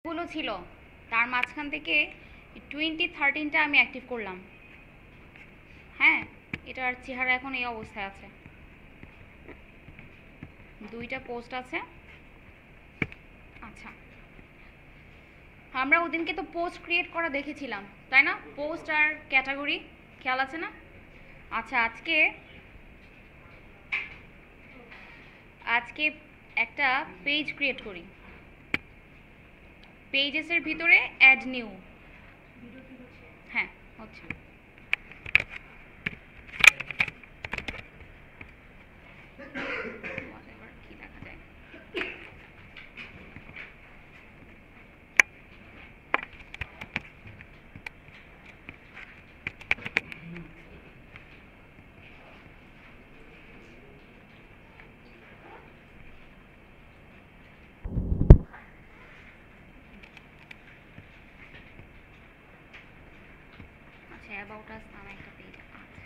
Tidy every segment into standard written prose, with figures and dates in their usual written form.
গুলো ছিল তার মাঝখান থেকে 2013টা আমি অ্যাক্টিভ করলাম। হ্যাঁ, এটার চেহারা এখন এই অবস্থায় আছে। দুইটা পোস্ট আছে। আচ্ছা, আমরা ওদিনকে তো পোস্ট ক্রিয়েট করা দেখেছিলাম, তাই না? পোস্ট আর ক্যাটাগরি খেয়াল আছে না? আচ্ছা, আজকে আজকে একটা পেজ ক্রিয়েট করি। পেজেসের ভিতরে অ্যাড নিউ। হ্যাঁ, হচ্ছে। কি দেখা যায়? আচ্ছা, অ্যাবাউট আস নামে একটা পেজ আছে।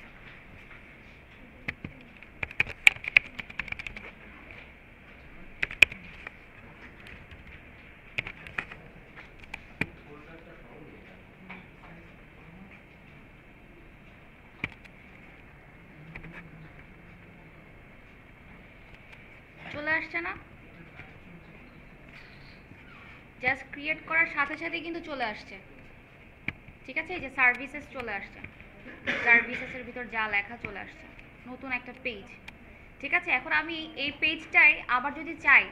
চলে আসছে না? জাস্ট ক্রিয়েট করার সাথে সাথেই কিন্তু চলে আসছে। ঠিক আছে, এই যে সার্ভিসেস চলে আসছে। সার্ভিসেসের ভিতর যা লেখা চলে আসছে, নতুন একটা পেজ। ঠিক আছে, এখন আমি এই পেজটাই আবার যদি চাই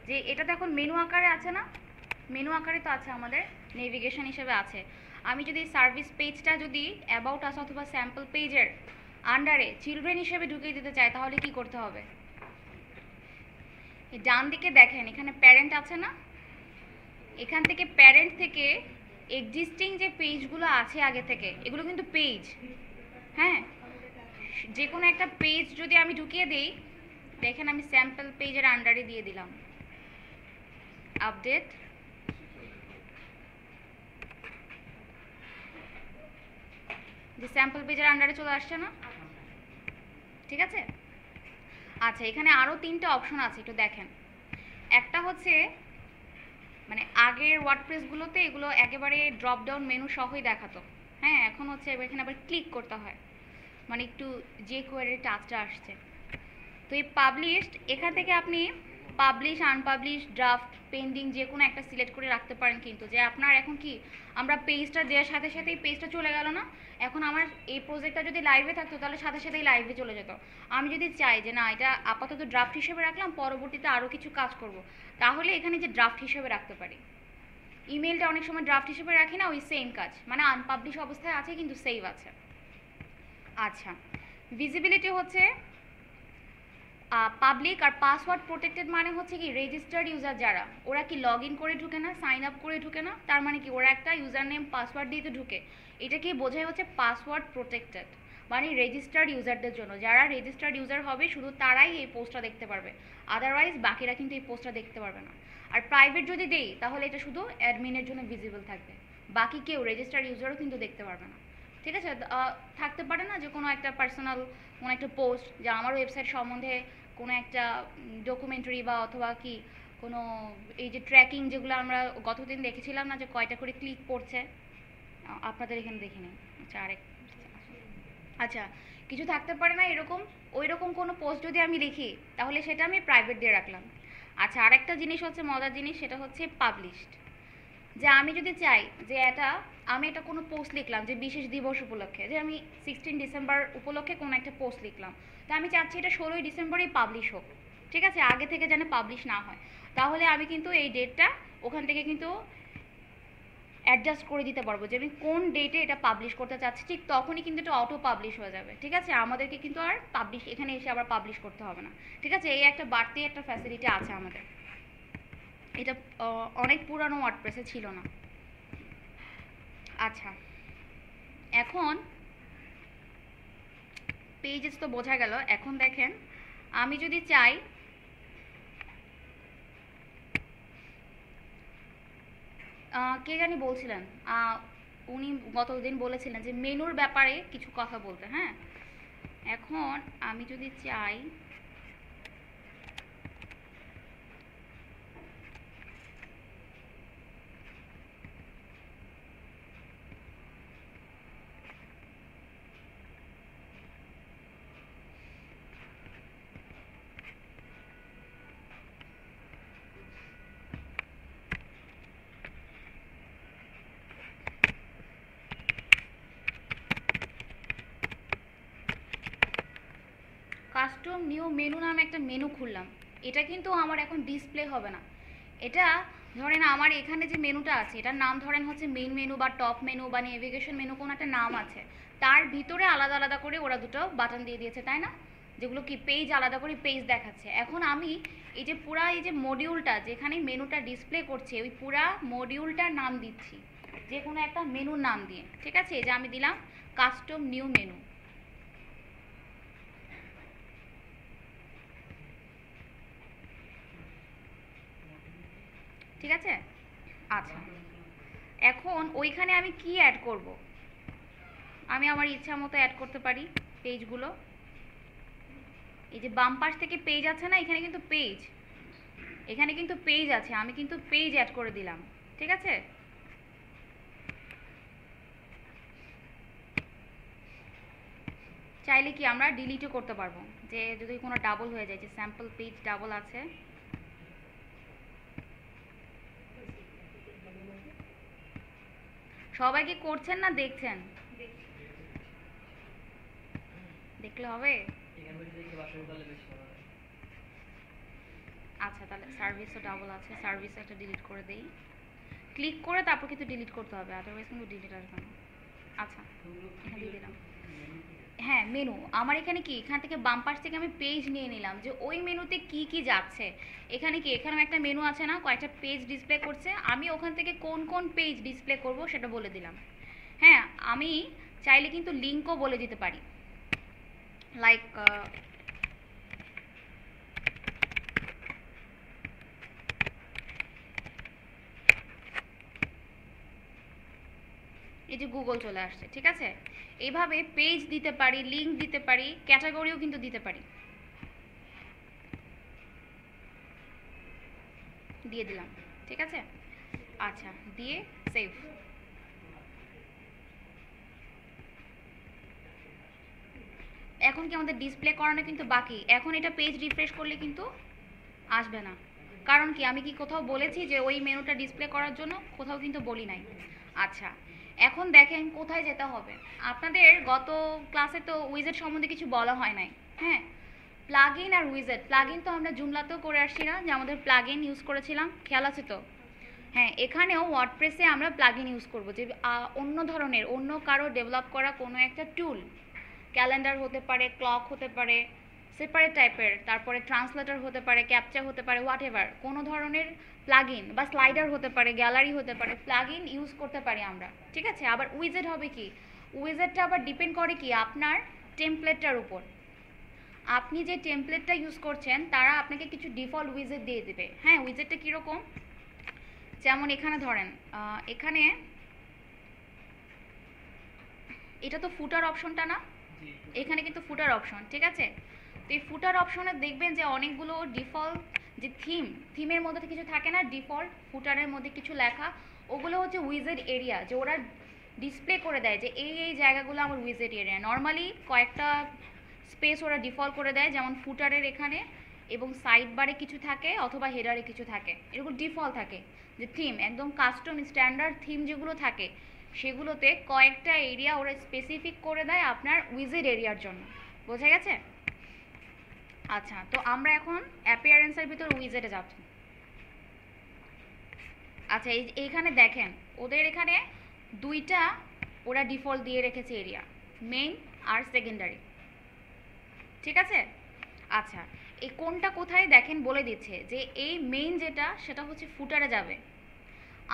যে এটা তো এখন মেনু আকারে আছে না? মেনু আকারে তো আছে, আমাদের নেভিগেশন হিসেবে আছে। আমি যদি সার্ভিস পেজটা যদি অ্যাবাউট আস অথবা স্যাম্পল পেজের আন্ডারে চিলড্রেন হিসেবে ঢুকিয়ে দিতে চাই, তাহলে কি করতে হবে? ডান দিকে দেখেন, এখানে প্যারেন্ট আছে না? এখান থেকে প্যারেন্ট থেকে এক্সিস্টিং যে পেজগুলো আছে আগে থেকে, এগুলো কিন্তু পেজ। হ্যাঁ, যে কোনো একটা পেজ যদি আমি ঢুকিয়ে দিই, দেখেন আমি স্যাম্পল পেজের আন্ডারে দিয়ে দিলাম আপডেট। যে স্যাম্পল পেজের আন্ডারে চলে আসছে না? ঠিক আছে। আচ্ছা, এখানে আরও তিনটা অপশন আছে, একটু দেখেন। একটা হচ্ছে মানে আগের ওয়ার্ডপ্রেসগুলোতে এগুলো একেবারে ড্রপ ডাউন মেনু সহই দেখাতো। হ্যাঁ, এখন হচ্ছে এখানে আবার ক্লিক করতে হয়, মানে একটু যে কোয়ারির টাচটা আসছে। তো এই পাবলিশড, এখান থেকে আপনি পাবলিশ, আনপাবলিশ, ড্রাফট, পেন্ডিং যে কোনো একটা সিলেক্ট করে রাখতে পারেন। কিন্তু যে আপনার এখন কি, আমরা পেজটা দেওয়ার সাথে সাথেই পেজটা চলে গেল না? এখন আমার এই প্রজেক্টটা যদি লাইভে থাকতো তাহলে সাথে সাথেই লাইভে চলে যেত। আমি যদি চাই যে না, এটা আপাতত ড্রাফট হিসেবে রাখলাম, পরবর্তীতে আরও কিছু কাজ করব, তাহলে এখানে যে ড্রাফট হিসেবে রাখতে পারি। ইমেলটা অনেক সময় ড্রাফট হিসেবে রাখি না, ওই সেম কাজ, মানে আনপাবলিশ অবস্থায় আছে কিন্তু সেভ আছে। আচ্ছা, ভিজিবিলিটি হচ্ছে পাবলিক আর পাসওয়ার্ড প্রোটেক্টেড, মানে হচ্ছে কি রেজিস্টার্ড ইউজার যারা, ওরা কি লগ ইন করে ঢুকে না, সাইন আপ করে ঢুকে না, তার মানে কি ওরা একটা ইউজার নেম পাসওয়ার্ড দিয়ে তো ঢুকে। এটা কি বোঝায় হচ্ছে পাসওয়ার্ড প্রোটেক্টেড, মানে রেজিস্টার্ড ইউজারদের জন্য। যারা রেজিস্টার্ড ইউজার হবে শুধু তারাই এই পোস্টটা দেখতে পারবে, আদারওয়াইজ বাকিরা কিন্তু এই পোস্টটা দেখতে পারবে না। আর প্রাইভেট যদি দেই তাহলে এটা শুধু অ্যাডমিনের জন্য ভিজিবল থাকবে, বাকি কেউ রেজিস্টার্ড ইউজারও কিন্তু দেখতে পারবে না। ঠিক আছে, থাকতে পারে না যে কোনো একটা পার্সোনাল কোনো একটা পোস্ট, যা আমার ওয়েবসাইট সম্বন্ধে কোনো একটা ডকুমেন্টারি বা অথবা কি কোনো এই যে ট্র্যাকিং যেগুলো আমরা গতদিন দেখেছিলাম না, যে কয়টা করে ক্লিক করছে, আপনাদের এখানে দেখে নিন। আচ্ছা, আচ্ছা, কিছু থাকতে পারে না এরকম, ওই রকম কোনো পোস্ট যদি আমি লিখি তাহলে সেটা আমি প্রাইভেট দিয়ে রাখলাম। আচ্ছা, আরেকটা জিনিস হচ্ছে মজার জিনিস, সেটা হচ্ছে পাবলিশড। যে আমি যদি চাই যে আমি এটা কোনো পোস্ট লিখলাম যে বিশেষ দিবস উপলক্ষে, যে আমি 16 ডিসেম্বর উপলক্ষে কোনো একটা পোস্ট লিখলাম, তো আমি চাচ্ছি এটা 16 ডিসেম্বরেই পাবলিশ হোক। ঠিক আছে, আগে থেকে যেন পাবলিশ না হয়, তাহলে আমি কিন্তু এই ডেটটা ওখান থেকে কিন্তু অ্যাডজাস্ট করে দিতে পারবো, যে আমি কোন ডেটে এটা পাবলিশ করতে চাচ্ছি, ঠিক তখনই কিন্তু এটা অটো পাবলিশ হয়ে যাবে। ঠিক আছে, আমাদেরকে কিন্তু আর পাবলিশ এখানে এসে আবার পাবলিশ করতে হবে না। ঠিক আছে, এই একটা বাড়তি একটা ফ্যাসিলিটি আছে আমাদের, এটা অনেক পুরানো ওয়ার্ডপ্রেসে ছিল না। আচ্ছা, এখন পেজেস তো বোঝা গেল। এখন দেখেন, আমি যদি চাই, কে জানি বলছিলেন, উনি গতদিন বলেছিলেন যে মেনুর ব্যাপারে কিছু কথা বলতে। হ্যাঁ, এখন আমি যদি চাই, নিউ মেনু নামে একটা মেনু খুললাম, এটা কিন্তু আমার এখন ডিসপ্লে হবে না। এটা ধরেন আমার এখানে যে মেনুটা আছে এটার নাম ধরেন হচ্ছে মেইন মেনু বা টপ মেনু বা নেভিগেশন মেনু, কোনো একটা নাম আছে। তার ভিতরে আলাদা আলাদা করে ওরা দুটো বাটন দিয়ে দিয়েছে, তাই না? যেগুলো কি পেজ আলাদা করে পেজ দেখাচ্ছে। এখন আমি এই যে পুরা এই যে মডিউলটা যেখানে মেনুটা ডিসপ্লে করছে ওই পুরা মডিউলটার নাম দিচ্ছি যে কোনো একটা মেনুর নাম দিয়ে। ঠিক আছে, এই যে আমি দিলাম কাস্টম নিউ মেনু। ঠিক আছে, আচ্ছা এখন ওইখানে আমি কি অ্যাড করব? আমি আমার ইচ্ছা মতো অ্যাড করতে পারি পেজগুলো। এই যে বাম পাশ থেকে পেজ আছে না, এখানে কিন্তু পেজ, এখানে কিন্তু পেজ আছে, আমি কিন্তু পেজ অ্যাড করে দিলাম। ঠিক আছে, চাইলে কি আমরা ডিলিটও করতে পারবো, যে যদি কোনো ডাবল হয়ে যায়, যে স্যাম্পল পেজ ডাবল আছে। সবাই কি করছেন না দেখছেন? দেখলে হবে। আচ্ছা তাহলে সার্ভিসও ডাবল আছে, সার্ভিস একটা ডিলিট করে দেই। ক্লিক করে তারপর কিন্তু ডিলিট করতে হবে, আদারওয়াইজ কিন্তু ডিলিট আসবে না। আচ্ছা এখানে দিয়ে দিলাম। হ্যাঁ মেনু আমার এখানে কি, এখান থেকে বাম পাশ থেকে আমি পেজ নিয়ে নিলাম যে ওই মেনুতে কি কি যাচ্ছে। এখানে কি, এখানেও একটা মেনু আছে না, কয়েকটা পেজ ডিসপ্লে করছে, আমি ওখান থেকে কোন কোন পেজ ডিসপ্লে করব সেটা বলে দিলাম। হ্যাঁ আমি চাইলে কিন্তু লিঙ্কও বলে দিতে পারি, লাইক এই যে গুগল চলে আসছে। ঠিক আছে, এইভাবে পেজ দিতে পারি, লিঙ্ক দিতে পারি, ক্যাটাগরিও কিন্তু দিতে পারি। দিয়ে দিলাম। ঠিক আছে, আচ্ছা দিয়ে সেভ। এখন কি আমাদের ডিসপ্লে করানো কিন্তু বাকি, এখন এটা পেজ রিফ্রেশ করলে কিন্তু আসবে না। কারণ কি, আমি কি কোথাও বলেছি যে ওই মেনুটা ডিসপ্লে করার জন্য? কোথাও কিন্তু বলি নাই। আচ্ছা এখন দেখেন কোথায় যেতে হবে। আপনাদের গত ক্লাসে তো উইজেট সম্বন্ধে কিছু বলা হয় নাই। হ্যাঁ, প্লাগইন আর উইজেট, প্লাগইন তো আমরা জুমলাতেও করে আসছি না, যে আমাদের প্লাগইন ইউজ করেছিলাম, খেয়াল আছে তো? হ্যাঁ এখানেও ওয়ার্ডপ্রেসে আমরা প্লাগইন ইউজ করব, যে অন্য ধরনের অন্য কারো ডেভেলপ করা কোনো একটা টুল, ক্যালেন্ডার হতে পারে, ক্লক হতে পারে, সেপারেট টাইপের, তারপরে ট্রান্সলেটর হতে পারে, ক্যাপচা হতে পারে, হোয়াট এভার কোনো ধরনের প্লাগইন বা স্লাইডার হতে পারে, গ্যালারি হতে পারে, প্লাগইন ইউজ করতে পারি আমরা। ঠিক আছে, আবার উইজেট হবে কি, উইজেটটা আবার ডিপেন্ড করে কি আপনার টেমপ্লেটটার উপর। আপনি যে টেমপ্লেটটা ইউজ করছেন তারা আপনাকে কিছু ডিফল্ট উইজেট দিয়ে দেবে। হ্যাঁ উইজেটটা কীরকম, যেমন এখানে ধরেন এখানে এটা তো ফুটার অপশনটা না, এখানে কিন্তু ফুটার অপশন। ঠিক আছে, তো এই ফুটার অপশনে দেখবেন যে অনেকগুলো ডিফল্ট যে থিমের মধ্যে কিছু থাকে না, ডিফল্ট ফুটারের মধ্যে কিছু লেখা, ওগুলো হচ্ছে উইজেট এরিয়া, যে ওরা ডিসপ্লে করে দেয় যে এই এই জায়গাগুলো আমার উইজেট এরিয়া। নর্মালি কয়েকটা স্পেস ওরা ডিফল্ট করে দেয়, যেমন ফুটারের এখানে এবং সাইড বারে কিছু থাকে অথবা হেডারে কিছু থাকে, এরকম ডিফল্ট থাকে। যে থিম একদম কাস্টম স্ট্যান্ডার্ড থিম যেগুলো থাকে সেগুলোতে কয়েকটা এরিয়া ওরা স্পেসিফিক করে দেয় আপনার উইজেট এরিয়ার জন্য। বোঝা গেছে? আচ্ছা তো আমরা এখন অ্যাপিয়ারেন্সের ভিতর উইজেটে যাচ্ছি। আচ্ছা এইখানে দেখেন ওদের এখানে দুইটা ওরা ডিফল্ট দিয়ে রেখেছে এরিয়া, মেইন আর সেকেন্ডারি। ঠিক আছে, আচ্ছা এই কোনটা কোথায় দেখেন বলে দিচ্ছে, যে এই মেইন যেটা সেটা হচ্ছে ফুটারে যাবে,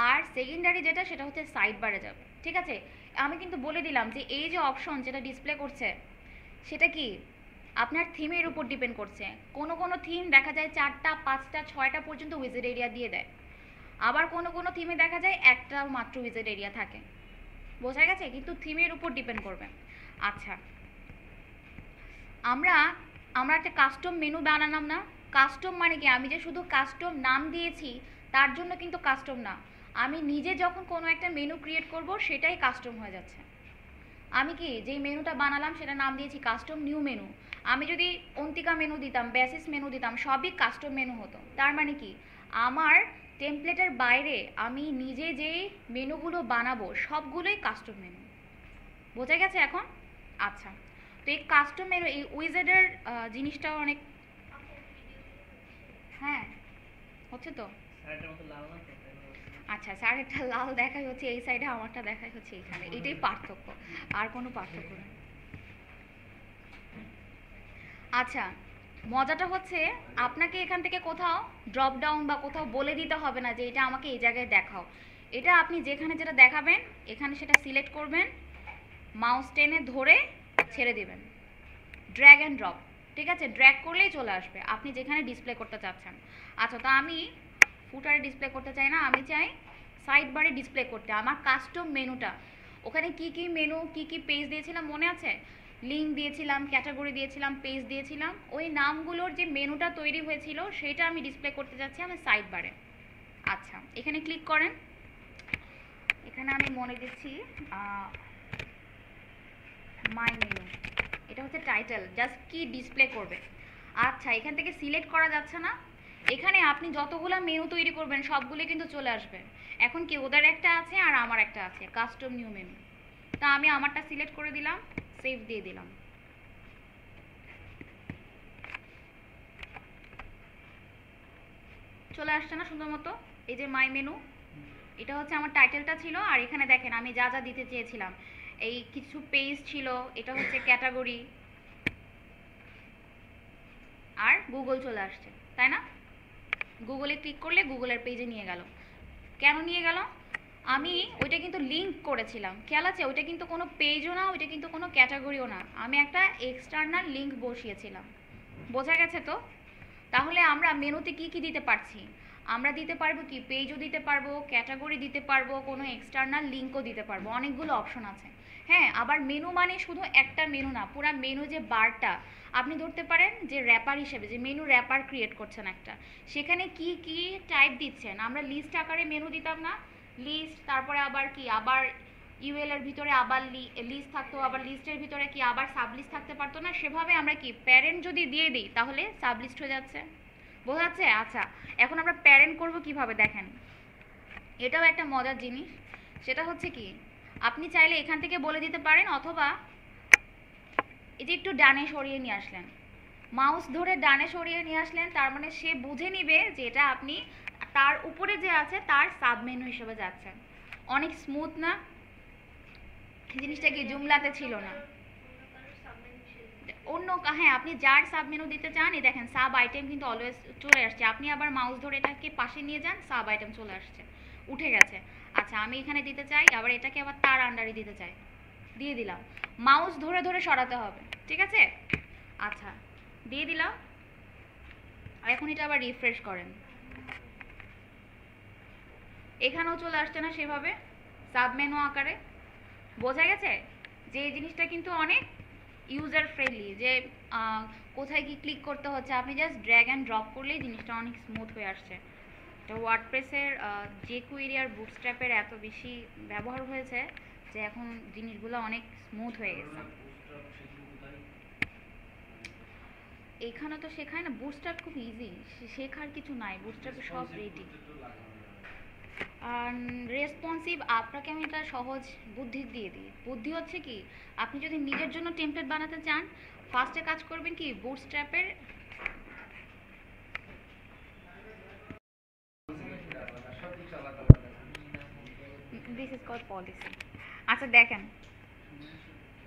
আর সেকেন্ডারি যেটা সেটা হচ্ছে সাইড বারে যাবে। ঠিক আছে, আমি কিন্তু বলে দিলাম যে এই যে অপশন যেটা ডিসপ্লে করছে সেটা কি আপনার থিমের উপর ডিপেন্ড করছে। কোনো কোনো থিম দেখা যায় 4টা 5টা 6টা পর্যন্ত উইজেট এরিয়া দিয়ে দেয়, আবার কোনো কোনো থিমে দেখা যায় একটা মাত্র উইজেট এরিয়া থাকে। বোঝা গেছে? কিন্তু থিমের উপর ডিপেন্ড করবে। আচ্ছা আমরা আমরা একটা কাস্টম মেনু বানালাম না, কাস্টম মানে কি, আমি যে শুধু কাস্টম নাম দিয়েছি তার জন্য কিন্তু কাস্টম না, আমি নিজে যখন কোনো একটা মেনু ক্রিয়েট করব সেটাই কাস্টম হয়ে যাচ্ছে। আমি কি যেই মেনুটা বানালাম সেটা নাম দিয়েছি কাস্টম নিউ মেনু, আমি যদি অন্তিকা মেনু দিতাম, বেসিস মেনু দিতাম, সবই কাস্টম মেনু হতো। তার মানে কি আমার টেমপ্লেটের বাইরে আমি নিজে যেই মেনুগুলো বানাবো সবগুলোই কাস্টম মেনু। বোঝা গেছে এখন? আচ্ছা তো এই কাস্টম মেনু, এই উইজেটের জিনিসটাও অনেক হ্যাঁ হচ্ছে তো। আচ্ছা স্যারেরটা লাল দেখাই হচ্ছে এই সাইডে, আমারটা দেখাই হচ্ছে এইখানে, এটাই পার্থক্য, আর কোনো পার্থক্য নেই। আচ্ছা মজাটা হচ্ছে আপনাকে এখান থেকে কোথাও ড্রপ ডাউন বা কোথাও বলে দিতে হবে না যে এটা আমাকে এই জায়গায় দেখাও। এটা আপনি যেখানে যেটা দেখাবেন এখানে সেটা সিলেক্ট করবেন, মাউস টেনে ধরে ছেড়ে দিবেন, ড্র্যাগ অ্যান্ড ড্রপ। ঠিক আছে, ড্র্যাগ করলেই চলে আসবে আপনি যেখানে ডিসপ্লে করতে চাচ্ছেন। আচ্ছা তো আমি ফুটারে ডিসপ্লে করতে চাই না, আমি চাই সাইড বারে ডিসপ্লে করতে। আমার কাস্টম মেনুটা, ওখানে কি কি মেনু কি কি পেজ দিয়েছিলাম মনে আছে? লিঙ্ক দিয়েছিলাম, ক্যাটাগরি দিয়েছিলাম, পেজ দিয়েছিলাম, ওই নামগুলোর যে মেনুটা তৈরি হয়েছিল সেটা আমি ডিসপ্লে করতে যাচ্ছি আমার সাইড বারে। আচ্ছা এখানে ক্লিক করেন, এখানে আমি মনে দিচ্ছি মাই মেনু, এটা হচ্ছে টাইটেল, জাস্ট কি ডিসপ্লে করবে। আচ্ছা এখান থেকে সিলেক্ট করা যাচ্ছে না, এখানে আপনি যতগুলো মেনু তৈরি করবেন সবগুলো কিন্তু চলে আসবে। এখন কি ওদের একটা আছে আর আমার একটা আছে কাস্টম নিউ মেনু, তা আমি আমারটা সিলেক্ট করে দিলাম, সেভ দিয়ে দিলাম। চলে আসছে না সুন্দর মতো? এই যে মাই মেনু, এটা হচ্ছে আমার টাইটেলটা ছিল, আর এখানে দেখেন আমি যা যা দিতে চেয়েছিলাম, এই কিছু পেজ ছিল, এটা হচ্ছে ক্যাটাগরি, আর গুগল চলে আসছে, তাই না? গুগলে ক্লিক করলে গুগলের পেজে নিয়ে গেল। কেন নিয়ে গেল? আমি ওইটা কিন্তু লিঙ্ক করেছিলাম, খেয়াল আছে? ওইটা কিন্তু কোনো পেজও না, ওইটা কিন্তু কোনো ক্যাটাগরিও না, আমি একটা এক্সটার্নাল লিঙ্ক বসিয়েছিলাম। বোঝা গেছে তো? তাহলে আমরা মেনুতে কি কি দিতে পারছি? আমরা দিতে পারবো কি, পেজও দিতে পারবো, ক্যাটাগরি দিতে পারবো, কোনো এক্সটার্নাল লিঙ্কও দিতে পারবো, অনেকগুলো অপশন আছে। হ্যাঁ আবার মেনু মানে শুধু একটা মেনু না, পুরো মেনু যে বারটা আপনি ধরতে পারেন যে র্যাপার হিসেবে, যে মেনু র্যাপার ক্রিয়েট করছেন একটা, সেখানে কি কি টাইপ দিচ্ছেন। আমরা লিস্ট আকারে মেনু দিতাম না, লিস্ট, তারপরে আবার কি, আবার ইউএল এর ভিতরে আবার লিস্ট থাকতো, আবার লিস্টের ভিতরে কি আবার সাবলিস্ট থাকতে পারতো না, সেভাবে আমরা কি প্যারেন্ট যদি দিয়ে দিই তাহলে সাবলিস্ট হয়ে যাচ্ছে। বোঝা যাচ্ছে? আচ্ছা এখন আমরা প্যারেন্ট করব কিভাবে দেখেন, এটাও একটা মজার জিনিস। সেটা হচ্ছে কি, আপনি চাইলে এখান থেকে বলে দিতে পারেন, অথবা এই যে একটু ডানে সরিয়ে নিয়ে আসলেন, মাউস ধরে ডানে সরিয়ে নিয়ে আসলেন, তার মানে সে বুঝে নিবে যে এটা আপনি তার উপরে যে আছে তার সাব মেনু হিসেবে যাচ্ছেন। অনেক স্মুথ না জিনিসটা? কি জুমলাতে ছিল না? অন্য হ্যাঁ আপনি যার সাব মেনু দিতে চান, এই দেখেন সাব আইটেম কিন্তু অলওয়েজ চলে আসছে, আপনি আবার মাউস ধরে এটাকে পাশে নিয়ে যান, সাব আইটেম চলে আসছে, উঠে গেছে। আচ্ছা আমি এখানে দিতে চাই, আবার এটাকে আবার তার আন্ডারে দিতে চাই, দিয়ে দিলাম, মাউস ধরে ধরে সরাতে হবে, ঠিক আছে? আচ্ছা দিয়ে দিলাম, এখন এটা আবার রিফ্রেশ করেন, এখানেও চলে আসছে না সেভাবে সাব মেনু আকারে। বোঝা গেছে যে এই জিনিসটা কিন্তু অনেক ইউজার ফ্রেন্ডলি, যে কোথায় কি ক্লিক করতে হচ্ছে, আপনি জাস্ট ড্র্যাগ অ্যান্ড ড্রপ করলেই জিনিসটা অনেক স্মুথ হয়ে আসছে। তো ওয়ার্ডপ্রেসের যে কুইরি আর বুটস্ট্র্যাপের এত বেশি ব্যবহার হয়েছে যে এখন জিনিসগুলো অনেক স্মুথ হয়ে গেছে। এখানে তো শেখায় না, বুটস্ট্র্যাপ খুব ইজি, শেখার কিছু নাই, বুটস্ট্র্যাপে সব রেডি। রেসপন্সিভ আপনাকে আমি এটা সহজ বুদ্ধি দিয়ে দিই। বুদ্ধি হচ্ছে কি, আপনি যদি নিজের জন্য টেমপ্লেট বানাতে চান, ফার্স্টে কাজ করবেন কি, বুটস্ট্র্যাপের দিস ইজ কল্ড পলিসি। আচ্ছা দেখেন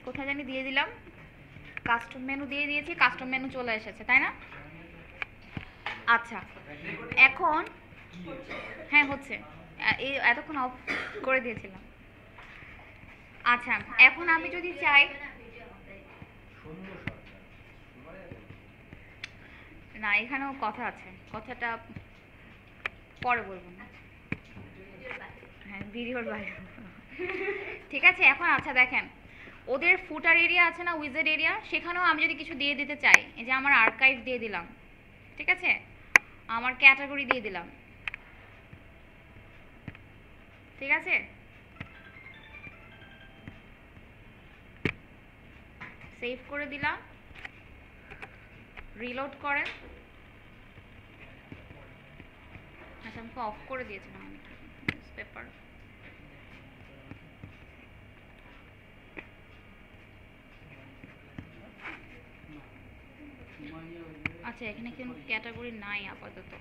কোথায় জানি দিয়ে দিলাম, কাস্টম মেনু দিয়ে দিয়েছি, কাস্টম মেনু চলে এসেছে, তাই না? আচ্ছা এখন হ্যাঁ হচ্ছে, এই এতক্ষণ অফ করে দিয়েছিলাম। আচ্ছা এখন আমি যদি চাই, না এখানেও কথা আছে, কথাটা পরে বলবো না, হ্যাঁ ভিডিওর বাইরে। ঠিক আছে এখন আচ্ছা দেখেন, ওদের ফুটার এরিয়া আছে না, উইজেড এরিয়া, সেখানেও আমি যদি কিছু দিয়ে দিতে চাই, এই যে আমার আর্কাইভ দিয়ে দিলাম, ঠিক আছে, আমার ক্যাটাগরি দিয়ে দিলাম, ঠিক আছে, সেভ করে দিলাম, রিলোড করেন। আচ্ছা আমাকে অফ করে দিয়েছিলাম আমি পেপার। আচ্ছা আচ্ছা এখানে কিন্তু ক্যাটাগরি নাই আপাতত।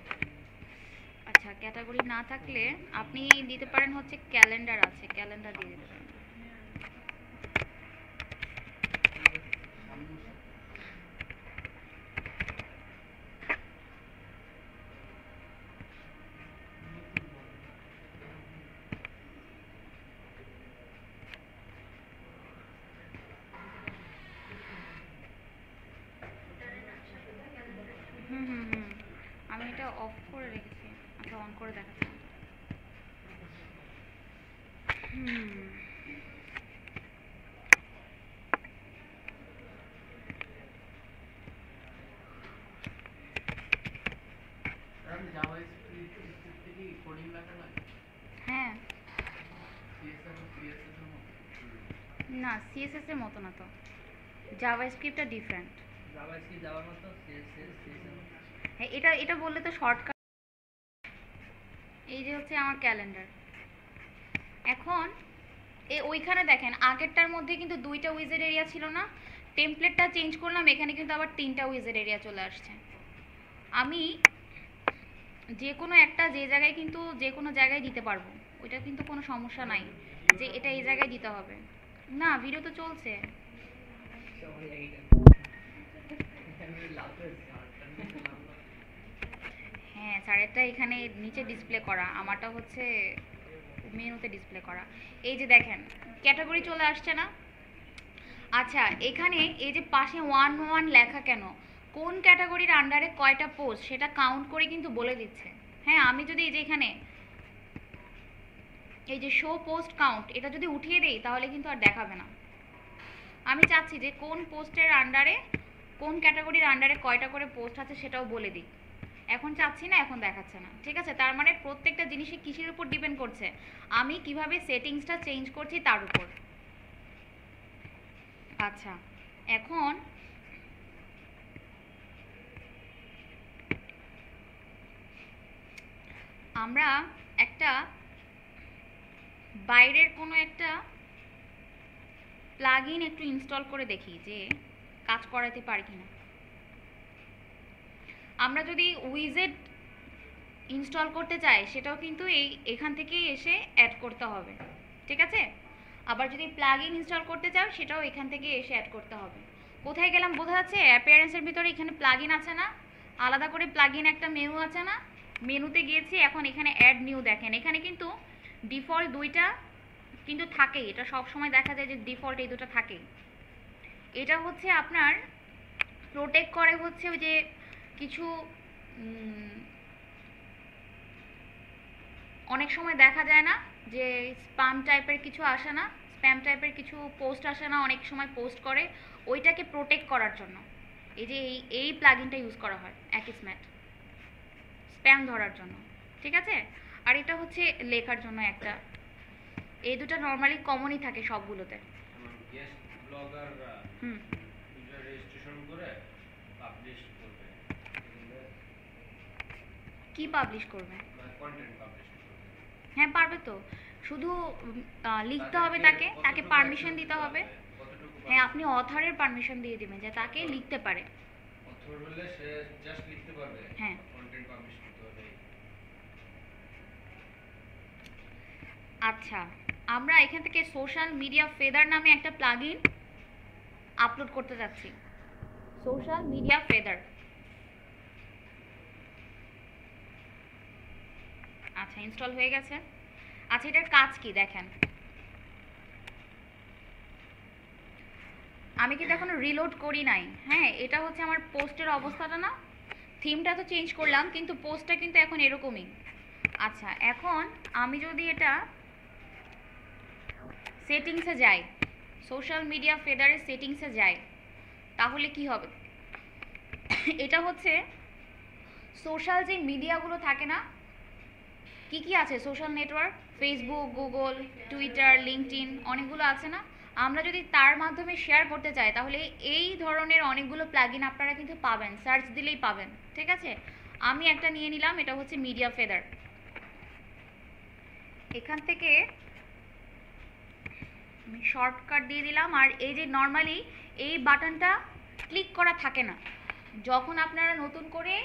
আচ্ছা ক্যাটাগরি না থাকলে আপনি দিতে পারেন হচ্ছে ক্যালেন্ডার আছে, ক্যালেন্ডার দিয়ে দিতে পারেন। হুম হুম হুম, আমি এটা অফ করে রেখেছি। আচ্ছা অন করে দেখাচ্ছি। হুম হ্যাঁ, না সিএসএস এর মতো না তো, জাভাস্ক্রিপ্টটা ডিফারেন্ট। হ্যাঁ এটা এটা বললে তো শর্টকাট। এই যে হচ্ছে আমার ক্যালেন্ডার। এখন ওইখানে দেখেন আগেরটার মধ্যে কিন্তু দুইটা উইজেট এরিয়া ছিল না, টেমপ্লেটটা চেঞ্জ করলাম, এখানে কিন্তু আবার তিনটা উইজেট এরিয়া চলে আসছে। আমি যে কোনো একটা যে জায়গায় কিন্তু যে কোনো জায়গায় দিতে পারবো, ওইটা কিন্তু কোনো সমস্যা নাই যে এটা এই জায়গায় দিতে হবে। না ভিডিও তো চলছে। হ্যাঁ স্যারেরটা এখানে নিচে ডিসপ্লে করা, আমারটা হচ্ছে মেনুতে ডিসপ্লে করা। এই যে দেখেন ক্যাটাগরি চলে আসছে না। আচ্ছা এখানে এই যে পাশে 1 1 লেখা কেন, কোন ক্যাটাগরির আন্ডারে কয়টা পোস্ট সেটা কাউন্ট করে কিন্তু বলে দিচ্ছে। হ্যাঁ আমি যদি এই যে এখানে এই যে শো পোস্ট কাউন্ট এটা যদি উঠিয়ে দেই তাহলে কিন্তু আর দেখাবে না। আমি চাচ্ছি যে কোন পোস্টের আন্ডারে কোন ক্যাটাগরির আন্ডারে কয়টা করে পোস্ট আছে সেটাও বলে দিই। এখন চাচ্ছি না, এখন দেখাচ্ছে না। ঠিক আছে, তার মানে প্রত্যেকটা জিনিসই কিসের উপর ডিপেন্ড করছে, আমি কিভাবে সেটিংসটা চেঞ্জ করছি তার উপর। আচ্ছা এখন আমরা একটা বাইরের কোনো একটা প্লাগইন একটু ইনস্টল করে দেখি যে কাজ করাতে পারি কিনা। আমরা যদি উইজেট ইনস্টল করতে চাই সেটাও কিন্তু এখান থেকেই এসে অ্যাড করতে হবে। ঠিক আছে, আবার যদি প্লাগইন ইনস্টল করতে চাও সেটাও এখান থেকে এসে অ্যাড করতে হবে। কোথায় গেলাম বোঝা যাচ্ছে? অ্যাপিয়ারেন্সের ভিতরে এখানে প্লাগইন আছে না, আলাদা করে প্লাগইন একটা মেনু আছে না, মেনুতে গিয়েছি। এখন এখানে অ্যাড নিউ দেখেন, এখানে কিন্তু ডিফল্ট দুইটা কিন্তু থাকেই, এটা সব সময় দেখা যায় যে ডিফল্ট এই দুটো থাকেই। এটা হচ্ছে আপনার প্রোটেক্ট করে হচ্ছে ওই যে কিছু অনেক সময় দেখা যায় না যে স্প্যাম টাইপের কিছু আসে না, স্প্যাম টাইপের কিছু পোস্ট আসে না, অনেক সময় পোস্ট করে, ওইটাকে প্রোটেক্ট করার জন্য এই যে এই প্লাগইনটা ইউজ করা হয় অ্যাকিসম্যাট, স্প্যাম ধরার জন্য। ঠিক আছে, আর এটা হচ্ছে লেখার জন্য একটা। এই দুটো নর্মালি কমনই থাকে সবগুলোতে। গেস্ট ব্লগার ইউজার রেজিস্ট্রেশন করে পাবলিশ করবে, কি পাবলিশ করবে? কন্টেন্ট পাবলিশ করবে। হ্যাঁ পারবে তো, শুধু লিখতে হবে, তাকে তাকে পারমিশন দিতে হবে। হ্যাঁ আপনি অথরের পারমিশন দিয়ে দিবেন যে তাকে লিখতে পারে। অথর হলে সে জাস্ট লিখতে পারবে, হ্যাঁ কন্টেন্ট পাবলিশ করতে হবে। আচ্ছা আমরা এখান থেকে সোশ্যাল মিডিয়া ফেদার নামে একটা প্লাগইন আপলোড করতে যাচ্ছি। Social media feather. আচ্ছা ইনস্টল হয়ে গেছে। আচ্ছা এটার কাজ কি দেখেন, আমি কিন্তু এখনো রিলোড করি নাই। হ্যাঁ এটা হচ্ছে আমার পোস্টের অবস্থাটা না, থিমটা তো চেঞ্জ করলাম কিন্তু পোস্টটা কিন্তু এখন এরকমই। আচ্ছা এখন আমি যদি এটা সেটিংসে যাই, সোশ্যাল মিডিয়া ফেদারের সেটিংসে যাই, তাহলে কি হবে? এটা হচ্ছে সোশ্যাল যে মিডিয়াগুলো থাকে না, কি কি আছে social network, Facebook, Google, Twitter, LinkedIn, অনেকগুলো আছে না। আমরা যদি তার মাধ্যমে শেয়ার করতে চাই তাহলে এই ধরনের অনেকগুলো প্লাগইন আপনারা কিন্তু পাবেন, সার্চ দিলেই পাবেন। ঠিক আছে, আমি একটা নিয়ে নিলাম, এটা হচ্ছে মিডিয়া ফেদার। এখান থেকে আমি শর্টকাট দিয়ে দিলাম। আর এই যে নর্মালি এই বাটনটা ক্লিক করা থাকে না, যখন আপনারা নতুন করে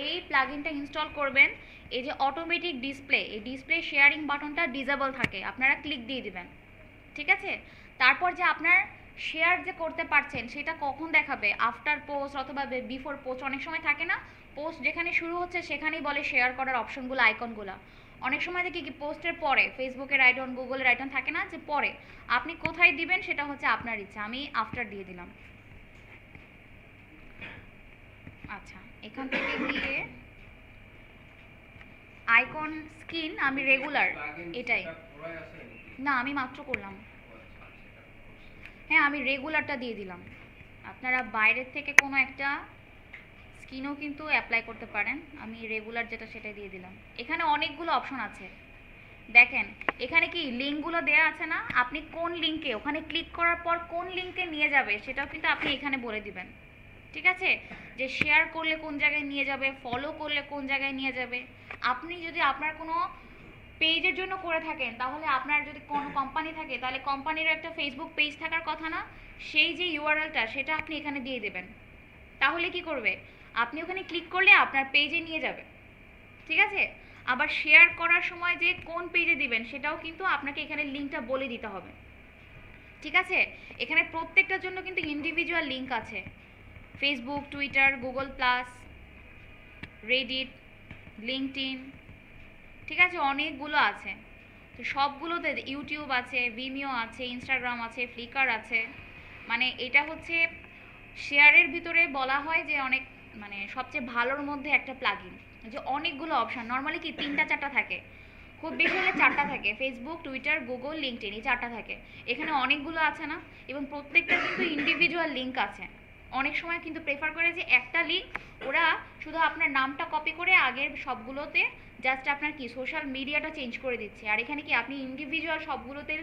এই প্লাগইনটা ইনস্টল করবেন, এই যে অটোমেটিক ডিসপ্লে, এই ডিসপ্লে শেয়ারিং বাটনটা ডিসেবল থাকে, আপনারা ক্লিক দিয়ে দিবেন। ঠিক আছে, তারপর যে আপনার শেয়ার যে করতে পারছেন সেটা কখন দেখাবে, আফটার পোস্ট অথবা বিফোর পোস্ট, অনেক সময় থাকে না পোস্ট যেখানে শুরু হচ্ছে সেখানেই বলে শেয়ার করার অপশনগুলো, আইকনগুলো। অনেক সময় দেখি কি পোস্টের পরে ফেসবুকের আইকন, গুগলের আইকন থাকে না, যে পরে আপনি কোথায় দিবেন সেটা হচ্ছে আপনার ইচ্ছা। আমি আফটার দিয়ে দিলাম। আচ্ছা, এখান থেকে গিয়ে আইকন স্ক্রিন আমি রেগুলার এটাই, না আমি মাত্র করলাম। হ্যাঁ, আমি রেগুলারটা দিয়ে দিলাম। আপনারা বাইরের থেকে কোনো একটা স্কিনও কিন্তু অ্যাপ্লাই করতে পারেন, আমি রেগুলার যেটা সেটা দিয়ে দিলাম। এখানে অনেকগুলো অপশন আছে, দেখেন এখানে কি লিঙ্কগুলো দেওয়া আছে না, আপনি কোন লিঙ্কে, ওখানে ক্লিক করার পর কোন লিঙ্কে নিয়ে যাবে সেটাও কিন্তু আপনি এখানে বলে দিবেন। ঠিক আছে, যে শেয়ার করলে কোন জায়গায় নিয়ে যাবে, ফলো করলে কোন জায়গায় নিয়ে যাবে। আপনি যদি আপনার কোনো পেজের জন্য করে থাকেন, তাহলে আপনার যদি কোনো কোম্পানি থাকে তাহলে কোম্পানির একটা ফেসবুক পেজ থাকার কথা না, সেই যে ইউআরএলটা সেটা আপনি এখানে দিয়ে দেবেন। তাহলে কি করবে, আপনি ওখানে ক্লিক করলে আপনার পেজে নিয়ে যাবে। ঠিক আছে, আবার শেয়ার করার সময় যে কোন পেজে দিবেন সেটাও কিন্তু আপনাকে এখানে লিঙ্কটা বলে দিতে হবে। ঠিক আছে, এখানে প্রত্যেকটার জন্য কিন্তু ইন্ডিভিজুয়াল লিঙ্ক আছে, Facebook, Twitter, Google plus, Reddit, LinkedIn, ঠিক আছে, অনেকগুলো আছে। তো সবগুলোতে ইউটিউব আছে, ভিমিও আছে, ইনস্টাগ্রাম আছে, ফ্লিকার আছে। মানে এটা হচ্ছে শেয়ারের ভিতরে বলা হয় যে অনেক, মানে সবচেয়ে ভালোর মধ্যে একটা প্লাগইন, যে অনেকগুলো অপশান। নর্মালি কি 3টা 4টা থাকে, খুব বেশি হলে 4টা থাকে, ফেসবুক, টুইটার, গুগল, লিঙ্কডইন, এই 4টা থাকে। এখানে অনেকগুলো আছে না, এবং প্রত্যেকটা কিন্তু ইন্ডিভিজুয়াল লিঙ্ক আছে। অনেক সময় কিন্তু প্রেফার করে যে একটা লিঙ্ক, ওরা শুধু আপনার নামটা কপি করে আগের সবগুলোতে জাস্ট আপনার কি সোশ্যাল মিডিয়াটা চেঞ্জ করে দিচ্ছে, আর এখানে কি আপনি ইন্ডিভিজুয়াল সবগুলোতে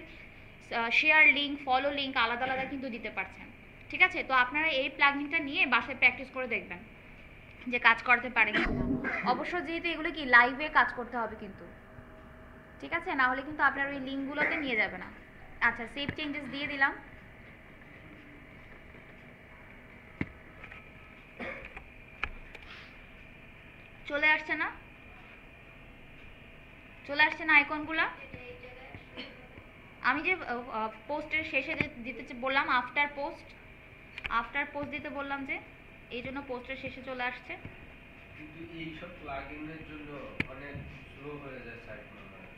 শেয়ার লিঙ্ক, ফলো লিঙ্ক আলাদা আলাদা কিন্তু দিতে পারছেন। ঠিক আছে, তো আপনারা এই প্লাগইনটা নিয়ে বাসায় প্র্যাকটিস করে দেখবেন যে কাজ করতে পারে কিনা। অবশ্য যেহেতু এগুলো কি লাইভে কাজ করতে হবে কিন্তু, ঠিক আছে, না হলে কিন্তু আপনার ওই লিঙ্কগুলোতে নিয়ে যাবে না। আচ্ছা, সেভ চেঞ্জেস দিয়ে দিলাম। চলে আসছে না, চলে আসছে না আইকনগুলো। আমি যে পোস্টের শেষে দিতে বললাম আফটার পোস্ট, আফটার পোস্ট দিতে বললাম, যে এই জন্য পোস্টের শেষে চলে আসছে। কিন্তু এই সব প্লাগইনের জন্য অনেক স্লো হয়ে যায় সাইট মনে হয়।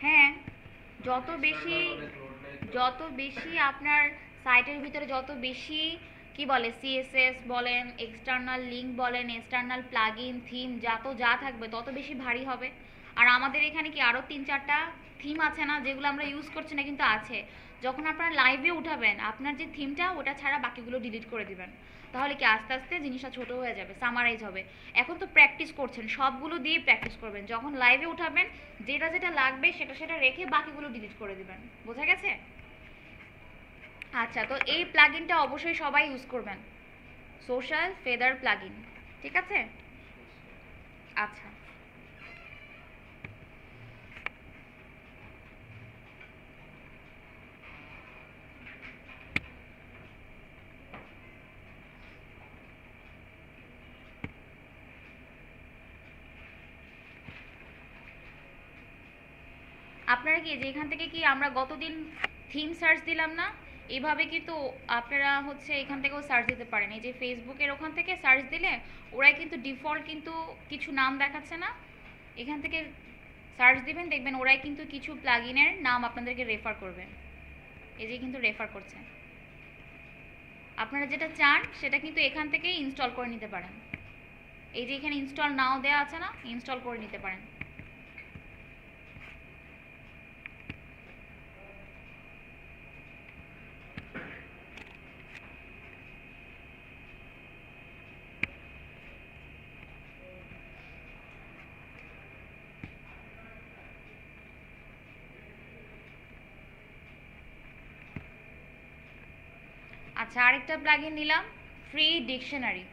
হ্যাঁ, যত বেশি আপনার সাইটের ভিতরে যত বেশি কি বলে সিএসএস বলেন, এক্সটার্নাল লিঙ্ক বলেন, এক্সটার্নাল প্লাগইন, থিম যা থাকবে তত বেশি ভারী হবে। আর আমাদের এখানে কি আরও 3-4টা থিম আছে না, যেগুলো আমরা ইউজ করছি না কিন্তু আছে। যখন আপনারা লাইভে উঠাবেন, আপনার যে থিমটা ওটা ছাড়া বাকিগুলো ডিলিট করে দিবেন, তাহলে কি আস্তে আস্তে জিনিসটা ছোট হয়ে যাবে, সামারাইজ হবে। এখন তো প্র্যাকটিস করছেন, সবগুলো দিয়ে প্র্যাকটিস করবেন, যখন লাইভে উঠাবেন যেটা যেটা লাগবে সেটা রেখে বাকিগুলো ডিলিট করে দিবেন। বোঝা গেছে? আচ্ছা, তো এই প্লাগইনটা অবশ্যই সবাই ইউজ করবেন, সোশ্যাল ফেদার প্লাগইন। ঠিক আছে, আচ্ছা। আপনারা কি যেখান থেকে কি আমরা গতদিন থিম সার্চ দিলাম না, এভাবে কিন্তু আপনারা হচ্ছে এখান থেকেও সার্চ দিতে পারেন। এই যে ফেসবুকের ওখান থেকে সার্চ দিলে ওরাই কিন্তু ডিফল্ট কিন্তু কিছু নাম দেখাচ্ছে না, এখান থেকে সার্চ দিবেন, দেখবেন ওরাই কিন্তু কিছু প্লাগইনের নাম আপনাদেরকে রেফার করবে। এই যে কিন্তু রেফার করছে, আপনারা যেটা চান সেটা কিন্তু এখান থেকেই ইনস্টল করে নিতে পারেন। এই যে এখানে ইনস্টল নাও দেওয়া আছে না, ইনস্টল করে নিতে পারেন। আচ্ছা, আরেকটা প্লাগইন নিলাম, ফ্রি ডিকশনারি।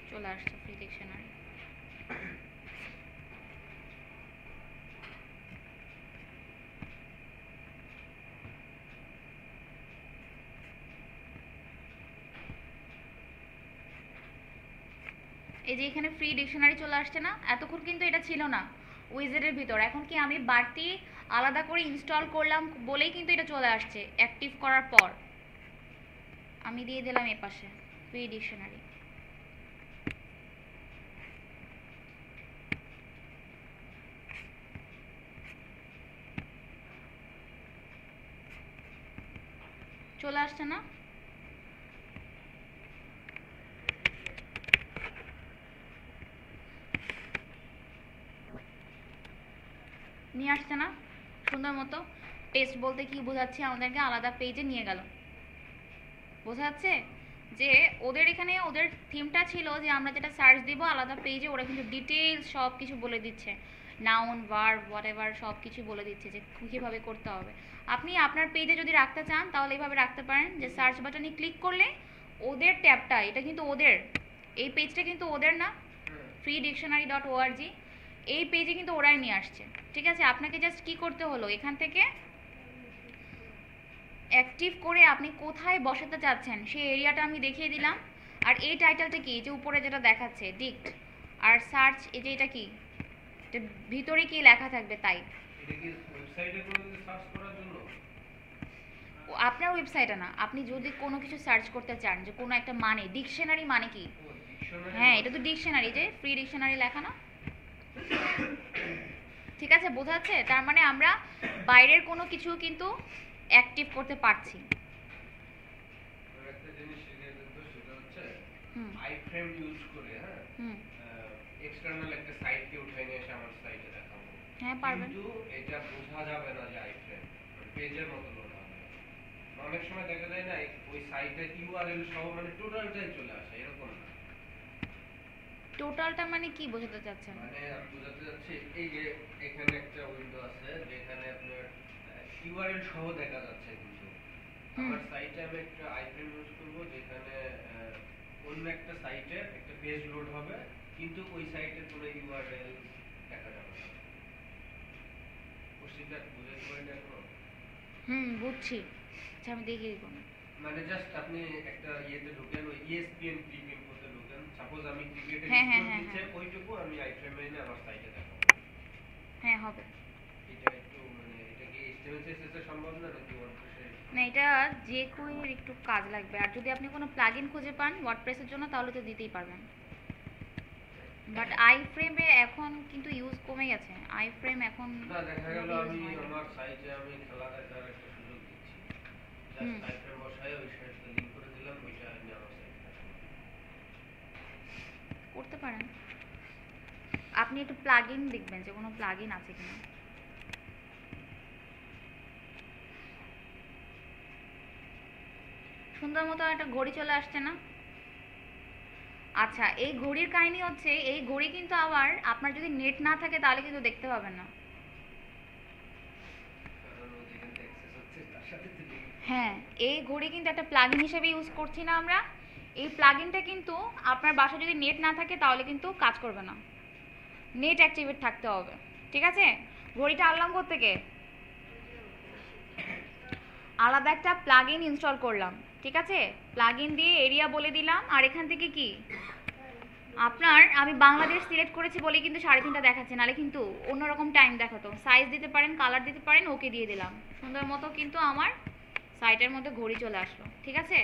চলে আসছে ফ্রি ডিকশনারি। এই যে এখানে ফ্রি ডিকশনারি চলে আসছে না, এতক্ষণ কিন্তু এটা ছিল না উইজেটের ভিতর। এখন কি আমি বাড়তি আলাদা করে ইনস্টল করলাম বলেই কিন্তু এটা চলে আসছে অ্যাক্টিভ করার পর। আমি দিয়ে দিলাম এ পাশে ফ্রি ডিকশনারি। চলে আসছে না? নিয়ে আসছে না সুন্দর মতো? টেস্ট বলতে কি বোঝাচ্ছে, আমাদেরকে আলাদা পেজে নিয়ে গেল। বোঝা যাচ্ছে যে ওদের এখানে ওদের থিমটা ছিল যে আমরা যেটা সার্চ দিব আলাদা পেজে, ওরা কিন্তু ডিটেইলস সব কিছু বলে দিচ্ছে, নাউন ভার্ব হোয়াটএভার সব কিছু বলে দিচ্ছে যে কীভাবে করতে হবে। আপনি আপনার পেজে যদি রাখতে চান তাহলে এইভাবে রাখতে পারেন যে সার্চ বাটনে ক্লিক করলে ওদের ট্যাবটা, এটা কিন্তু ওদের, এই পেজটা কিন্তু ওদের না, ফ্রি ডিকশনারি ডট ওআরজি, এই পেজে কিন্তু ওরাই নিয়ে আসছে। ঠিক আছে, আপনাকে জাস্ট কি করতে হলো, এখান থেকে অ্যাক্টিভ করে আপনি কোথায় বসাতে চাচ্ছেন সেই এরিয়াটা আমি দেখিয়ে দিলাম। আর এই টাইটেলটা কি, যে উপরে যেটা দেখাচ্ছে ডিক্ট, আর সার্চ এই যে এটা কি, এটা ভিতরে কি লেখা থাকবে তাই। এটা কি ওয়েবসাইটে কোনো কিছু সার্চ করার জন্য? আপনার ওয়েবসাইটে না, আপনি যদি কোনো কিছু সার্চ করতে চান যে কোনো একটা মানে, ডিকশনারি মানে কি, হ্যাঁ এটা তো ডিকশনারি, যে ফ্রি ডিকশনারি লেখা না। ঠিক আছে, বোঝা যাচ্ছে? তার মানে আমরা বাইরের কোনো কিছু কিন্তু অ্যাক্টিভ করতে পারছি। একটা জিনিস শিখিয়ে দেন তো, সেটা হচ্ছে হুম আইফ্রেম ইউজ করে, হ্যাঁ, হুম এক্সটার্নাল একটা সাইটকে উঠাই নিয়ে এসে আমার সাইটে দেখাবো। হ্যাঁ পারবেন। কিন্তু এটা বোঝা যাবে না যে আইফ্রেম পেজের মতো লোড হবে। অনেক সময় দেখা যায় না ওই সাইটের ইউআরএল সহ মানে টোটালটাই চলে আসে, এরকম না। টোটালটা মানে কি বোঝাতে চাচ্ছেন? মানে আমি বোঝাতে চাচ্ছি এই যে এখানে একটা উইন্ডো আছে যেখানে আপনার ইউআরএল সহ দেখা যাচ্ছে, কিন্তু আমার সাইটে আমি একটা আইফ্রেম ইউজ করব যেখানে অন্য একটা সাইটে একটা পেজ লোড হবে কিন্তু ওই সাইটের কোনো ইউআরএল দেখা যাবে না। কোশ্চেনটা বুঝাতে পারেন এখন? বুঝছি। আচ্ছা আমি দেখিয়ে দিব না। মানে জাস্ট আপনি একটা ইয়েতে ঢোকেন, ওই ইএসপিএন ক্লিক ইনফোতে ঢোকেন, সাপোজ আমি ক্রিকেটের হ্যাঁ, হ্যাঁ, স্কোর হ্যাঁ, দিচ্ছে হ্যাঁ। ওইটুকু আমি আইফ্রেমে এনে আমার সাইটে দেখাবো। হ্যাঁ হবে। এটা একটু মানে এটা কি এইচটিএমএল সিএসএস এর সম্ভব না নাকি ওয়ার্ডপ্রেসে? না এটা যে কোয়ের একটু কাজ লাগবে, আর যদি আপনি কোনো প্লাগইন খুঁজে পান ওয়ার্ডপ্রেসের জন্য তাহলে তো দিতেই পারবেন। বাট আইফ্রেমে এখন কিন্তু ইউজ কমে গেছে, আইফ্রেম এখন না দেখা গেল use আমি হয় না। আমার সাইটে আমি খেলা দেখার একটা সুযোগ দিচ্ছি, জাস্ট আইফ্রেম বসায় ওই সাইটে লিংক করে দিলাম, ওইটা আমি আমার সাইটে করতে পারেন। আপনি একটু প্লাগইন দেখবেন যে কোনো প্লাগইন আছে কিনা। সুন্দর মতো একটা ঘড়ি চলে আসছে না? আচ্ছা এই ঘড়ির কাহিনী হচ্ছে, এই ঘড়ি কিন্তু আবার আপনার যদি নেট না থাকে তাহলে কিন্তু দেখতে পাবেন না। কারণ ও যেখান থেকে অ্যাক্সেস হচ্ছে তার সাথে তো link। হ্যাঁ এই ঘড়ি কিন্তু একটা প্লাগইন হিসেবে ইউজ করছি না আমরা। এই প্লাগইনটা কিন্তু আপনার বাসায় যদি নেট না থাকে তাহলে কিন্তু কাজ করবে না, নেট অ্যাক্টিভেট থাকতে হবে। ঠিক আছে, ঘড়িটা আনলাম কোত্থেকে, আলাদা একটা প্লাগইন ইনস্টল করলাম। ঠিক আছে, প্লাগইন দিয়ে এরিয়া বলে দিলাম, আর এখান থেকে কি আপনার, আমি বাংলাদেশ সিলেক্ট করেছি বলে কিন্তু 3:30 দেখাচ্ছে, নাহলে কিন্তু অন্যরকম টাইম দেখাতো। সাইজ দিতে পারেন, কালার দিতে পারেন, ওকে দিয়ে দিলাম, সুন্দর মতো কিন্তু আমার সাইটের মধ্যে ঘড়ি চলে আসলো। ঠিক আছে,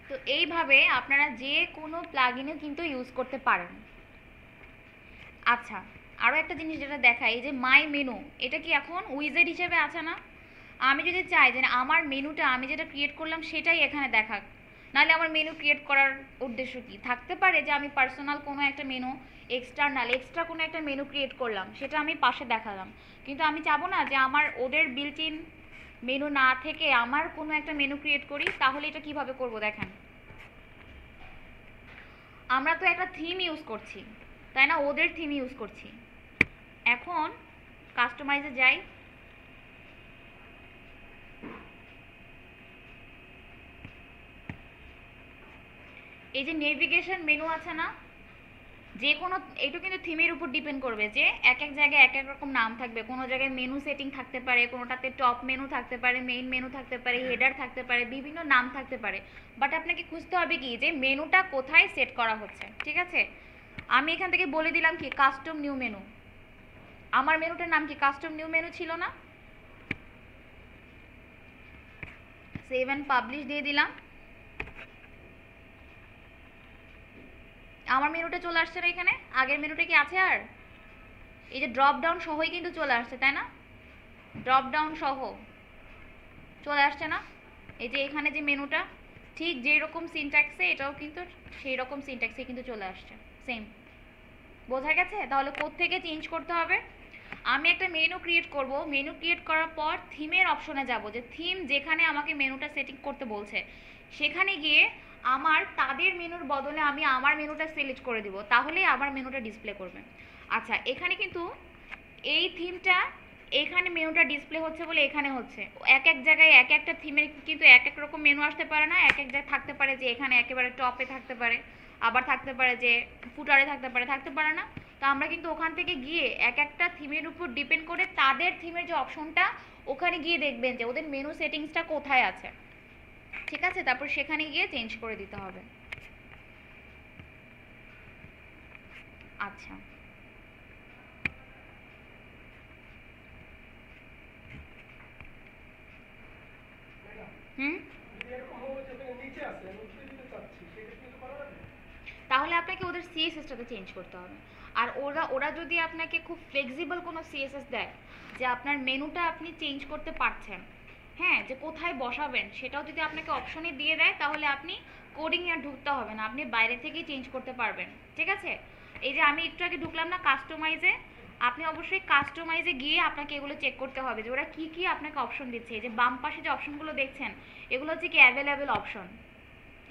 তো এইভাবে আপনারা যে কোনো প্লাগইনে কিন্তু ইউজ করতে পারেন। আচ্ছা আরও একটা জিনিস যেটা দেখাই, যে মাই মেনু, এটা কি এখন উইজেট হিসেবে আছে না? আমি যদি চাই যে আমার মেনুটা আমি যেটা ক্রিয়েট করলাম সেটাই এখানে দেখাক, নাহলে আমার মেনু ক্রিয়েট করার উদ্দেশ্য কি থাকতে পারে যে আমি পার্সোনাল কোনো একটা মেনু, এক্সট্রা কোনো একটা মেনু ক্রিয়েট করলাম, সেটা আমি পাশে দেখালাম। কিন্তু আমি চাবো না যে আমার ওদের বিল্ট ইন মেনু না থেকে আমার কোনো একটা মেনু ক্রিয়েট করি। তাহলে এটা কিভাবে করব দেখেন, আমরা তো একটা থিম ইউজ করছি তাই না, ওদের থিম ইউজ করছি। এখন কাস্টমাইজে যাই, এই যে নেভিগেশন মেনু আছে না, যে কোনো, এটা কিন্তু থিমের উপর ডিপেন্ড করবে যে এক এক জায়গায় এক এক রকম নাম থাকবে। কোনো জায়গায় মেনু সেটিং থাকতে পারে, কোনোটাতে টপ মেনু থাকতে পারে, মেইন মেনু থাকতে পারে, হেডার থাকতে পারে, বিভিন্ন নাম থাকতে পারে। বাট আপনাকে খুঁজতে হবে কি যে মেনুটা কোথায় সেট করা হচ্ছে। ঠিক আছে, আমি এখান থেকে বলে দিলাম কি কাস্টম নিউ মেনু। আমার মেনুটার নাম কি কাস্টম নিউ মেনু ছিল না? সেভ অ্যান্ড পাবলিশ দিয়ে দিলাম। আমার মেনুটা চলে আসছে না এখানে? আগের মেনুটা কি আছে আর? এই যে ড্রপ ডাউন সহই কিন্তু চলে আসছে, তাই না? ড্রপ ডাউন সহ চলে আসছে না? এই যে এখানে যে মেনুটা ঠিক যেই রকম সিনট্যাক্সে, এটাও কিন্তু সেই রকম সিনট্যাক্সে কিন্তু চলে আসছে, সেম। বোঝা গেছে? তাহলে কোত্থেকে চেঞ্জ করতে হবে? আমি একটা মেনু ক্রিয়েট করব। মেনু ক্রিয়েট করার পর থিমের অপশনে যাব, যে থিম যেখানে আমাকে মেনুটা সেটিং করতে বলছে সেখানে গিয়ে আমার তাদের মেনুর বদলে আমি আমার মেনুটা সিলেক্ট করে দিব, তাহলেই আমার মেনুটা ডিসপ্লে করবে। আচ্ছা, এখানে কিন্তু এই থিমটা, এখানে মেনুটা ডিসপ্লে হচ্ছে বলে এখানে হচ্ছে। এক এক জায়গায় এক একটা থিমের কিন্তু এক এক রকম মেনু আসতে পারে না। এক এক জায়গায় থাকতে পারে যে এখানে একেবারে টপে থাকতে পারে, আবার থাকতে পারে যে ফুটারে থাকতে পারে না। তো আমরা কিন্তু ওখান থেকে গিয়ে এক একটা থিমের উপর ডিপেন্ড করে তাদের থিমের যে অপশনটা, ওখানে গিয়ে দেখবেন যে ওদের মেনু সেটিংসটা কোথায় আছে। ঠিক আছে, তারপর সেখানে গিয়ে চেঞ্জ করে দিতে হবে। আচ্ছা, হুম, তাহলে আপনাকে ওদের সিএসএসটাতে চেঞ্জ করতে হবে। আর ওরা ওরা যদি আপনাকে খুব ফ্লেক্সিবল কোনো সিএসএস দেয়, যে আপনার মেনুটা আপনি চেঞ্জ করতে পারছেন, হ্যাঁ, যে কোথায় বসাবেন সেটাও যদি আপনাকে অপশনে দিয়ে দেয়, তাহলে আপনি কোডিংয়ে আর ঢুকতে হবে না, আপনি বাইরে থেকেই চেঞ্জ করতে পারবেন। ঠিক আছে, এই যে আমি একটু আগে ঢুকলাম না কাস্টমাইজে, আপনি অবশ্যই কাস্টমাইজে গিয়ে আপনাকে এগুলো চেক করতে হবে যে ওরা কী কী আপনাকে অপশন দিচ্ছে। এই যে বাম পাশে যে অপশনগুলো দেখছেন, এগুলো হচ্ছে কি অ্যাভেলেবেল অপশন।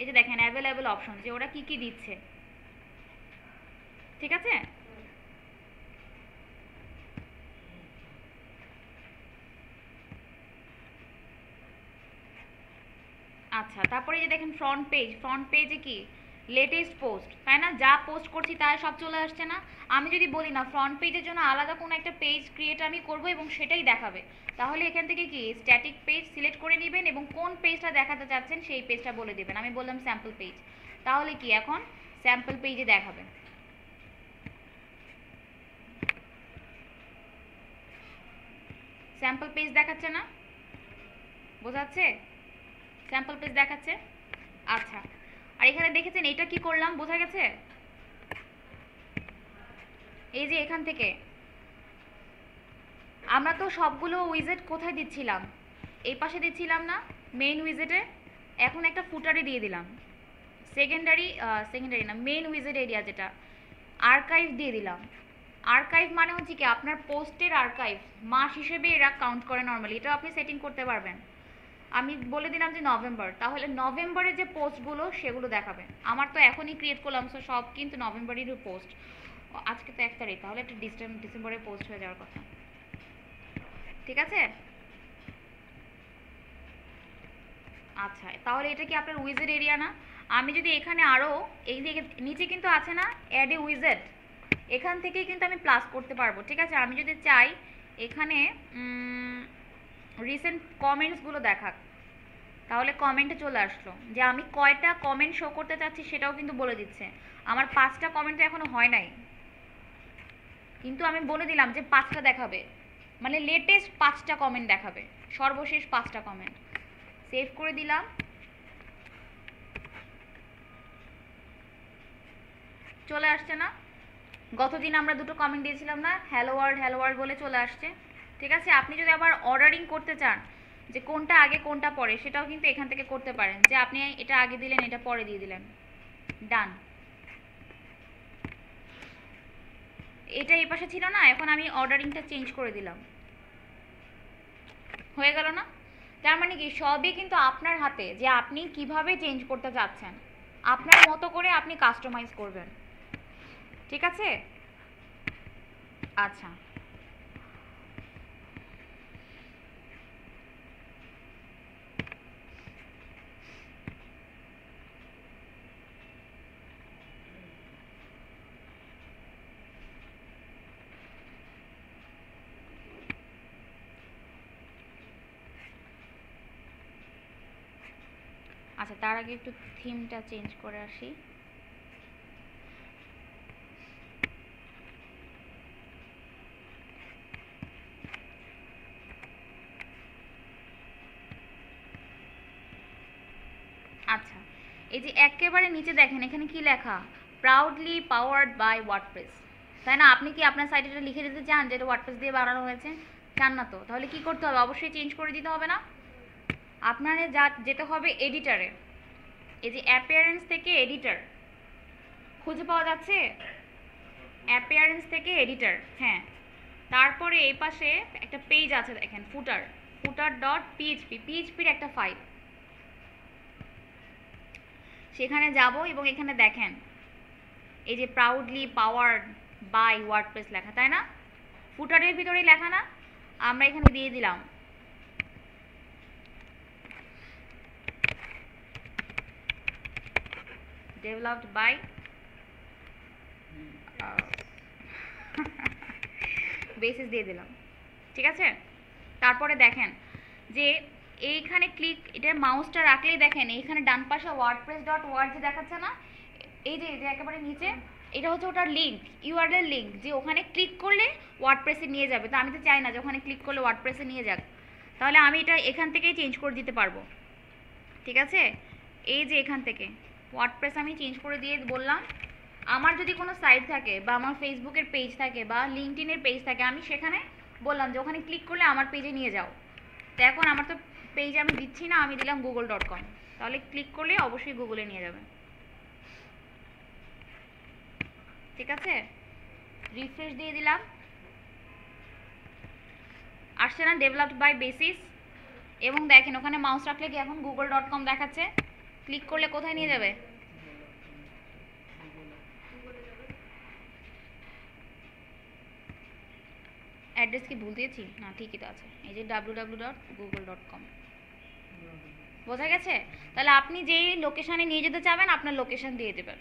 এই যে দেখেন অ্যাভেলেবেল অপশন, যে ওরা কী কী দিচ্ছে। ঠিক আছে, আচ্ছা, তারপরে যে দেখেন ফ্রন্ট পেজ, ফ্রন্ট পেজে কি লেটেস্ট পোস্ট, তাই না? যা পোস্ট করছি তার সব চলে আসছে না? আমি যদি বলি না ফ্রন্ট পেজের জন্য আলাদা কোনো একটা পেজ ক্রিয়েট আমি করব এবং সেটাই দেখাবে, তাহলে এখান থেকে কি স্ট্যাটিক পেজ সিলেক্ট করে নেবেন এবং কোন পেজটা দেখাতে চাচ্ছেন সেই পেজটা বলে দেবেন। আমি বললাম স্যাম্পল পেজ, তাহলে কি এখন স্যাম্পল পেজে দেখাবে। স্যাম্পল পেজ দেখাচ্ছে না? বোঝাচ্ছে? স্যাম্পল পেজ দেখাচ্ছে। আচ্ছা, আর এখানে দেখেছেন এটা কি করলাম, বোঝা গেছে? এই যে এখান থেকে আমরা তো সবগুলো উইজেট কোথায় দিচ্ছিলাম, এই পাশে দিচ্ছিলাম না মেইন উইজেটে, এখন একটা ফুটারে দিয়ে দিলাম সেকেন্ডারি, সেকেন্ডারি না মেইন উইজেট এরিয়া, যেটা আর্কাইভ দিয়ে দিলাম। আর্কাইভ মানে হচ্ছে কি আপনার পোস্টের আর্কাইভ, মাস হিসেবে এরা কাউন্ট করে নর্মালি, এটা আপনি সেটিং করতে পারবেন। আমি বলে দিলাম যে নভেম্বর, তাহলে নভেম্বরের যে পোস্টগুলো সেগুলো দেখাবে। আমার তো এখনই ক্রিয়েট করলাম, সো সব কিন্তু নভেম্বরেরই পোস্ট। আজকে তো 1 তারিখ, তাহলে একটা ডিসেম্বরে পোস্ট হয়ে যাওয়ার কথা। ঠিক আছে, আচ্ছা, তাহলে এটা কি আপনার উইজেট এরিয়া না? আমি যদি এখানে আরও এই দিকে নিচে কিন্তু আছে না অ্যাড এ উইজেট, এখান থেকেই কিন্তু আমি প্লাস করতে পারবো। ঠিক আছে, আমি যদি চাই এখানে রিসেন্ট কমেন্টসগুলো দেখাক, তাহলে কমেন্টে চলে আসলো যে আমি কয়টা কমেন্ট শো করতে চাচ্ছি সেটাও কিন্তু বলে দিচ্ছে। আমার 5টা কমেন্ট এখনো হয় নাই, কিন্তু আমি বলে দিলাম যে 5টা দেখাবে, মানে লেটেস্ট 5টা কমেন্ট দেখাবে, সর্বশেষ 5টা কমেন্ট। সেভ করে দিলাম, চলে আসছে না? গতদিন আমরা দুটো কমেন্ট দিয়েছিলাম না, হ্যালো ওয়ার্ল্ড বলে চলে আসছে। ঠিক আছে, আপনি যদি আবার অর্ডারিং করতে চান যে কোনটা আগে কোনটা পরে, সেটাও কিন্তু এখান থেকে করতে পারেন, যে আপনি এটা আগে দিলেন এটা পরে দিয়ে দিলেন, ডান। এটা এই পাশে ছিল না, এখন আমি অর্ডারিংটা চেঞ্জ করে দিলাম, হয়ে গেল না? তার মানে কি সবই কিন্তু আপনার হাতে, যে আপনি কিভাবে চেঞ্জ করতে চাচ্ছেন, আপনার মতো করে আপনি কাস্টমাইজ করবেন। ঠিক আছে, আচ্ছা, আচ্ছা, তার আগে একটু থিমটা চেঞ্জ করে আসি। আচ্ছা, এই যে একেবারে নিচে দেখেন এখানে কি লেখা, প্রাউডলি পাওয়ার্ড বাই ওয়ার্ডপ্রেস, তাই না? আপনি কি আপনার সাইটে এটা লিখে দিতে চান যে এটা ওয়ার্ডপ্রেস দিয়ে বানানো হয়েছে? চান না তো? তাহলে কি করতে হবে? অবশ্যই চেঞ্জ করে দিতে হবে না? আপনারে যেতে হবে এডিটরে। এই যে অ্যাপিয়ারেন্স থেকে এডিটর খুঁজে পাওয়া যাচ্ছে, অ্যাপিয়ারেন্স থেকে এডিটর, হ্যাঁ। তারপরে এই পাশে একটা পেজ আছে দেখেন, ফুটার.পিএইচপি, পিএইচপির একটা ফাইল, সেখানে যাব এবং এখানে দেখেন এই যে প্রাউডলি পাওয়ার্ড বাই ওয়ার্ডপ্রেস লেখা, তাই না? ফুটারের ভিতরেই লেখা না? আমরা এখানে দিয়ে দিলাম ডেভেলপড বাই বেসিস দিয়ে দিলাম, ঠিক আছে? তারপরে দেখেন যে এইখানে ক্লিক, এটার মাউসটা রাখলেই দেখেন এইখানে ডান পাশে wordpress.org যে দেখাচ্ছে না, এই যে একেবারে নিচে, এটা হচ্ছে ওটার লিঙ্ক, ইউআরএল লিঙ্ক, যে ওখানে ক্লিক করলে ওয়ার্ডপ্রেসে নিয়ে যাবে। তো আমি তো চাই না যে ওখানে ক্লিক করলে ওয়ার্ডপ্রেসে নিয়ে যাক, তাহলে আমি এটা এখান থেকেই চেঞ্জ করে দিতে পারবো, ঠিক আছে? এই যে এখান থেকে ওয়ার্ডপ্রেস আমি চেঞ্জ করে দিয়ে বললাম, আমার যদি কোনো সাইট থাকে বা আমার ফেসবুকের পেজ থাকে বা লিঙ্কডইনের পেজ থাকে, আমি সেখানে বললাম যে ওখানে ক্লিক করলে আমার পেজে নিয়ে যাও। তো এখন আমার তো পেজ আমি দিচ্ছি না, আমি দিলাম google.com, তাহলে ক্লিক করলে অবশ্যই গুগলে নিয়ে যাবে, ঠিক আছে? রিফ্রেশ দিয়ে দিলাম, আসছে না ডেভেলপড বাই বেসিস, এবং দেখেন ওখানে মাউস রাখলে কি এখন google.com দেখাচ্ছে, ক্লিক করলে কোথায় নিয়ে যাবে? অ্যাড্রেস কি ভুল দিয়েছি? না, ঠিকই তো আছে, এই যে www.google.com, বোঝা গেছে? তাহলে আপনি যেই লোকেশানে নিয়ে যেতে চাবেন আপনার লোকেশন দিয়ে দেবেন,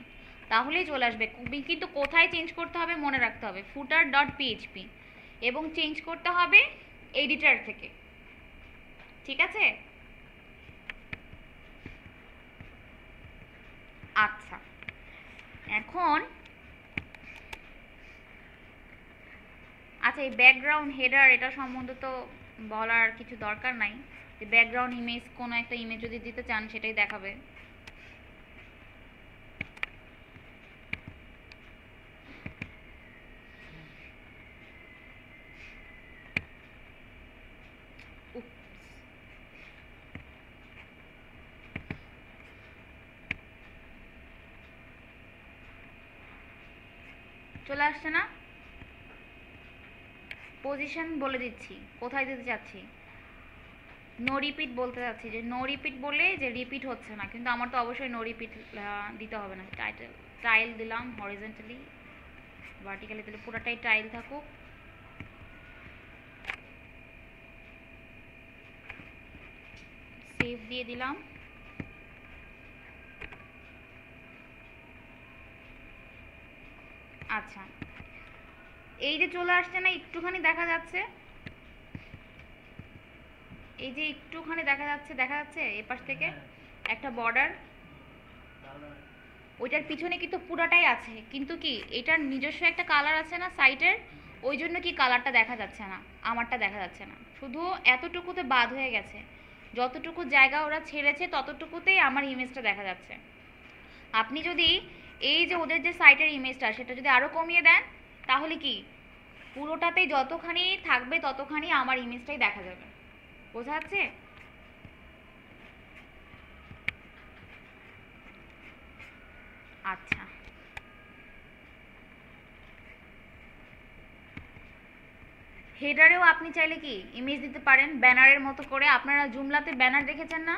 তাহলেই চলে আসবে। কিন্তু কোথায় চেঞ্জ করতে হবে মনে রাখতে হবে, ফুটার.পিএইচপি, এবং চেঞ্জ করতে হবে এডিটর থেকে, ঠিক আছে? আচ্ছা, এখন আচ্ছা, এই ব্যাকগ্রাউন্ড হেডার এটা সম্বন্ধে তো বলার কিছু দরকার নাই, যে ব্যাকগ্রাউন্ড ইমেজ কোনো একটা ইমেজ যদি দিতে চান সেটাই দেখাবে। চলে আসছে না? পজিশন বলে দিচ্ছি, কোথায় দিতে চাচ্ছি, নো রিপিট বলতে চাচ্ছি, যে নো রিপিট বলে যে রিপিট হচ্ছে না, কিন্তু আমার তো অবশ্যই নো রিপিট দিতে হবে না। টাইল দিলাম, হরিজন্টালি, ভার্টিক্যালি দিলে পুরোটাই টাইল থাকুক। সেভ দিয়ে দিলাম। আচ্ছা, এই যে চলে আসছে না, একটুখানি দেখা যাচ্ছে, এই যে একটুখানি দেখা যাচ্ছে এই পাশ থেকে একটা বর্ডার, ওইটার পিছনে কিন্তু পুরাটাই আছে, কিন্তু কি এটার নিজস্ব একটা কালার আছে না সাইটের, ওই জন্য কি কালারটা দেখা যাচ্ছে না, আমারটা দেখা যাচ্ছে না, শুধু এতটুকুতে বাদ হয়ে গেছে, যতটুকু জায়গা ওরা ছেড়েছে ততটুকুতেই আমার ইমেজটা দেখা যাচ্ছে। আপনি যদি এই যে ওদের যে সাইটের ইমেজটা সেটা যদি আরও কমিয়ে দেন, তাহলে কি পুরোটাতেই যতখানি থাকবে ততখানি আমার ইমেজটাই দেখা যাবে, বোঝা যাচ্ছে? আচ্ছা, হেডারেও আপনি চাইলে কি ইমেজ দিতে পারেন ব্যানারের মতো করে। আপনারা জুমলাতে ব্যানার দেখেছেন না?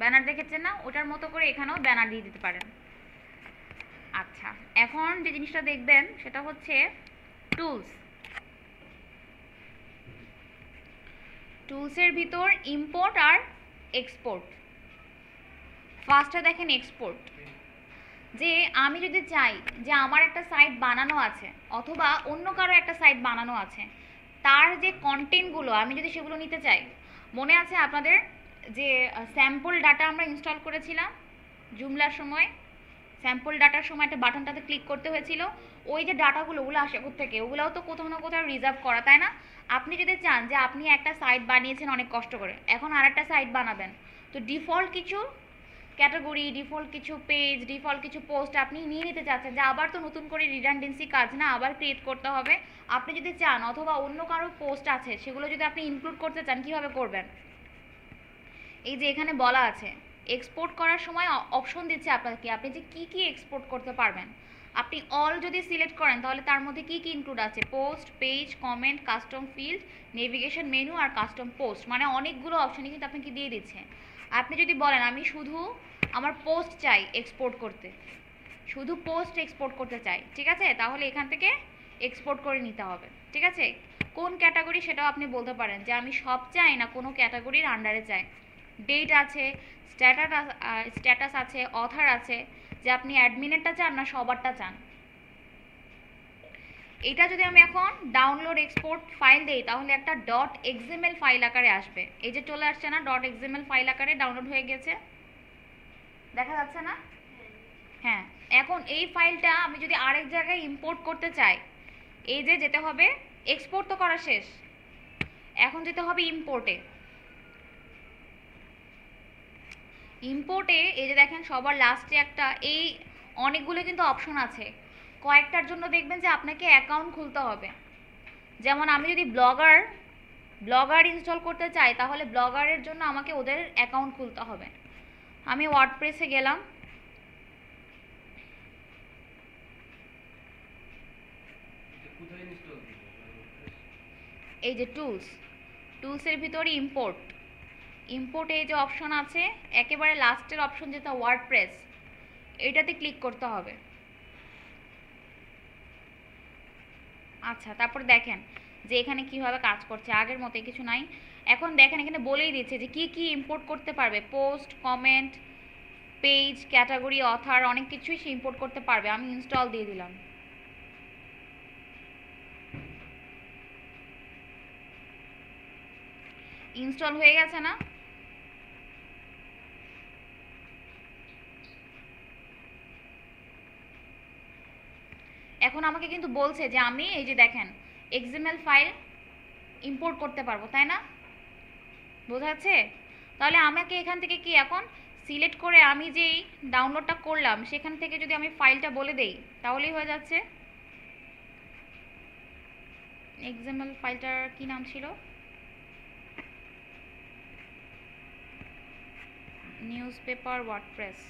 ব্যানার দেখেছেন না? ওটার মতো করে এখানেও ব্যানার দিয়ে দিতে পারেন। আচ্ছা, এখন যে জিনিসটা দেখবেন সেটা হচ্ছে টুলস। টুলসের ভিতর ইম্পোর্ট আর এক্সপোর্ট। ফার্স্টে দেখেন এক্সপোর্ট, যে আমি যদি চাই যে আমার একটা সাইট বানানো আছে অথবা অন্য কারো একটা সাইট বানানো আছে, তার যে কন্টেন্টগুলো আমি যদি সেগুলো নিতে চাই, মনে আছে আপনাদের যে স্যাম্পল ডাটা আমরা ইনস্টল করেছিলাম জুমলার সময়, স্যাম্পল ডাটার সময় একটা বাটনটাতে ক্লিক করতে হয়েছিল, ওই যে ডাটাগুলো ওগুলো আসে থেকে ওগুলোও তো কোথাও না কোথাও রিজার্ভ করা, তাই না? আপনি যদি চান যে আপনি একটা সাইট বানিয়েছেন অনেক কষ্ট করে, এখন আর একটা সাইট বানাবেন, তো ডিফল্ট কিছু ক্যাটাগরি, ডিফল্ট কিছু পেজ, ডিফল্ট কিছু পোস্ট আপনি নিয়ে নিতে চাচ্ছেন, যে আবার তো নতুন করে রিডান্ডেন্সি কাজ না, আবার ক্রিয়েট করতে হবে। আপনি যদি চান, অথবা অন্য কারো পোস্ট আছে সেগুলো যদি আপনি ইনক্লুড করতে চান, কীভাবে করবেন? এই যে এখানে বলা আছে এক্সপোর্ট করার সময় অপশন দিচ্ছে আপনাকে, আপনি যে কি কি এক্সপোর্ট করতে পারবেন। আপনি অল যদি সিলেক্ট করেন তাহলে তার মধ্যে কি কি ইনক্লুড আছে, post, page, comment, custom field, navigation menu আর কাস্টম পোস্ট, মানে অনেকগুলো অপশনই কিন্তু আপনাকে দিয়ে দিচ্ছে। আপনি যদি বলেন আমি শুধু আমার পোস্ট চাই এক্সপোর্ট করতে, শুধু পোস্ট এক্সপোর্ট করতে চাই, ঠিক আছে, তাহলে এখান থেকে এক্সপোর্ট করে নিতে হবে, ঠিক আছে। কোন ক্যাটাগরি সেটাও আপনি বলতে পারেন, যে আমি সব চাই না কোনো ক্যাটাগরির আন্ডারে চাই। ডেট আছে, স্ট্যাটাস আছে, অথার আছে, যে আপনি অ্যাডমিনেরটা চান না সবারটা চান। এটা যদি আমি এখন ডাউনলোড এক্সপোর্ট ফাইল দেই তাহলে একটা .xml ফাইল আকারে আসবে, এই যে চলে আসছে না, .xml ফাইল আকারে ডাউনলোড হয়ে গেছে, দেখা যাচ্ছে না? হ্যাঁ, এখন এই ফাইলটা আমি যদি আরেক জায়গায় ইম্পোর্ট করতে চাই, এই যে যেতে হবে, এক্সপোর্ট তো করা শেষ, এখন যেতে হবে ইম্পোর্টে। ইম্পোর্টে এই যে দেখেন সবার লাস্টে একটা, এই অনেকগুলো কিন্তু অপশন আছে, কয়েকটার জন্য দেখবেন যে আপনাকে অ্যাকাউন্ট খুলতে হবে। যেমন আমি যদি ব্লগার ইনস্টল করতে চাই তাহলে ব্লগারের জন্য আমাকে ওদের অ্যাকাউন্ট খুলতে হবে। আমি ওয়ার্ডপ্রেসে গেলাম, এই যে টুলসের ভিতরে ইম্পোর্টে এই যে অপশন আছে, একেবারে লাস্টের অপশন যেটা ওয়ার্ডপ্রেস, এটাতে ক্লিক করতে হবে। আচ্ছা, তারপর দেখেন যে এখানে কিভাবে কাজ করছে, আগের মতোই কিছু নাই। এখন দেখেন এখানে বলেই দিচ্ছে যে কি কি ইম্পোর্ট করতে পারবে, post, comment, page, category, other, অনেক কিছুই সে ইম্পোর্ট করতে পারবে। আমি ইনস্টল দিয়ে দিলাম। ইনস্টল হয়ে গেছে না? এখন আমাকে কিন্তু বলছে যে আমি এই যে দেখেন এক্সএমএল ফাইল ইম্পোর্ট করতে পারবো, তাই না? বোঝা যাচ্ছে? তাহলে আমাকে এখান থেকে কি এখন সিলেক্ট করে আমি যেই ডাউনলোডটা করলাম সেখান থেকে যদি আমি ফাইলটা বলে দেই তাহলেই হয়ে যাচ্ছে। এক্সএমএল ফাইলটার কি নাম ছিল? Newspaper WordPress.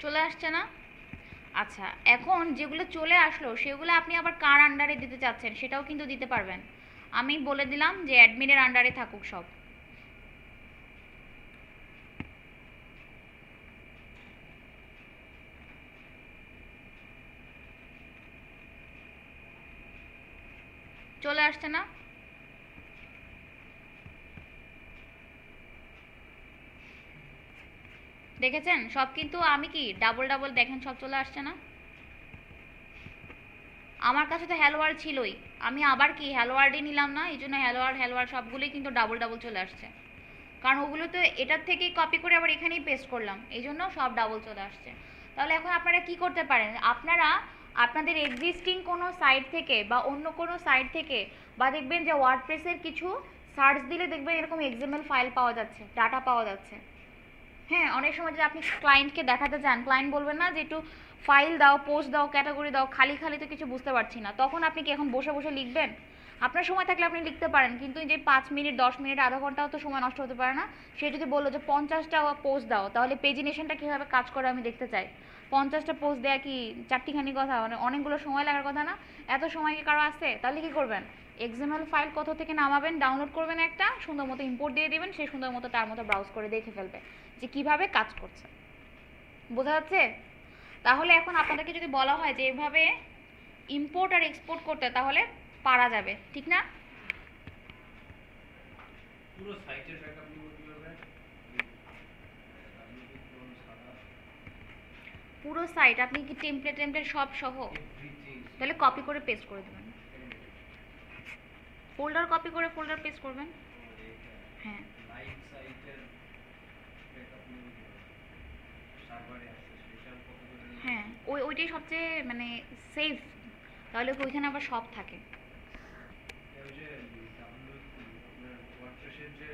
চলে আসছে না? আচ্ছা, এখন যেগুলো চলে আসলো সেগুলো আপনি আবার কার আন্ডারে দিতে চাচ্ছেন সেটাও কিন্তু দিতে পারবেন। আমি বলে দিলাম যে অ্যাডমিনের আন্ডারে থাকুক সব। চলে আসছে না? দেখেছেন সব কিন্তু আমি কি ডাবল দেখেন সব চলে আসছে না? আমার কাছে তো হ্যালো ওয়ার্ল্ড ছিলই, আমি আবার কি হ্যালো ওয়ার্ল্ডই নিলাম না, এই জন্য হ্যালো ওয়ার্ল্ড সবগুলোই কিন্তু ডাবল চলে আসছে, কারণ ওগুলো তো এটার থেকেই কপি করে আবার এখানেই পেস্ট করলাম, এই জন্য সব ডাবল চলে আসছে। তাহলে এখন আপনারা কি করতে পারেন, আপনারা আপনাদের এক্সিস্টিং কোনো সাইট থেকে বা অন্য কোনো সাইট থেকে, বা দেখবেন যে ওয়ার্ডপ্রেসের কিছু সার্চ দিলে দেখবেন এরকম এক্সএমএল ফাইল পাওয়া যাচ্ছে, ডাটা পাওয়া যাচ্ছে। হ্যাঁ, অনেক সময় যদি আপনি ক্লায়েন্টকে দেখাতে চান, ক্লায়েন্ট বলবেন না যে একটু ফাইল দাও, পোস্ট দাও, ক্যাটাগরি দাও, খালি তো কিছু বুঝতে পারছি না, তখন আপনি কি এখন বসে বসে লিখবেন? আপনার সময় থাকলে আপনি লিখতে পারেন, কিন্তু এই যে 5 মিনিট 10 মিনিট আধা ঘন্টাও তো সময় নষ্ট হতে পারে না। সে যদি বললো যে 50টা পোস্ট দাও, তাহলে পেজিনেশনটা কীভাবে কাজ করে আমি দেখতে চাই। 50টা পোস্ট দেওয়া কি চারটিখানি কথা, মানে অনেকগুলো সময় লাগার কথা না? এত সময় কি কারো আছে? তাহলে কি করবেন, এক্সএমএল ফাইল কোথা থেকে নামাবেন, ডাউনলোড করবেন, একটা সুন্দর মতো ইম্পোর্ট দিয়ে দেবেন, সে সুন্দর মতো তার মতো ব্রাউজ করে দেখে ফেলবে যে কিভাবে কাজ করছে। বোঝা যাচ্ছে? তাহলে এখন আপনাদেরকে যদি বলা হয় যে এভাবে ইম্পোর্ট আর এক্সপোর্ট করতে, তাহলে পারা যাবে, ঠিক না? পুরো সাইটের ব্যাকআপ নিব কিভাবে? WP ক্লোন ছাড়া পুরো সাইট আপনি কি টেমপ্লেট টেমপ্লেট সব সহ? এভরিথিং। তাহলে কপি করে পেস্ট করে দেবেন, ফোল্ডার কপি করে ফোল্ডার পেস্ট করবেন। হ্যাঁ লাইভ সাইটের ব্যাকআপ নিব কিভাবে? সার্ভারে আছে সেটা কপি করে নিব। হ্যাঁ ওইটাই সবচেয়ে মানে সেফ, তাহলে কি ওইখানে আবার সব থাকে। ওই যে আপনার ওয়ার্ডপ্রেসের যে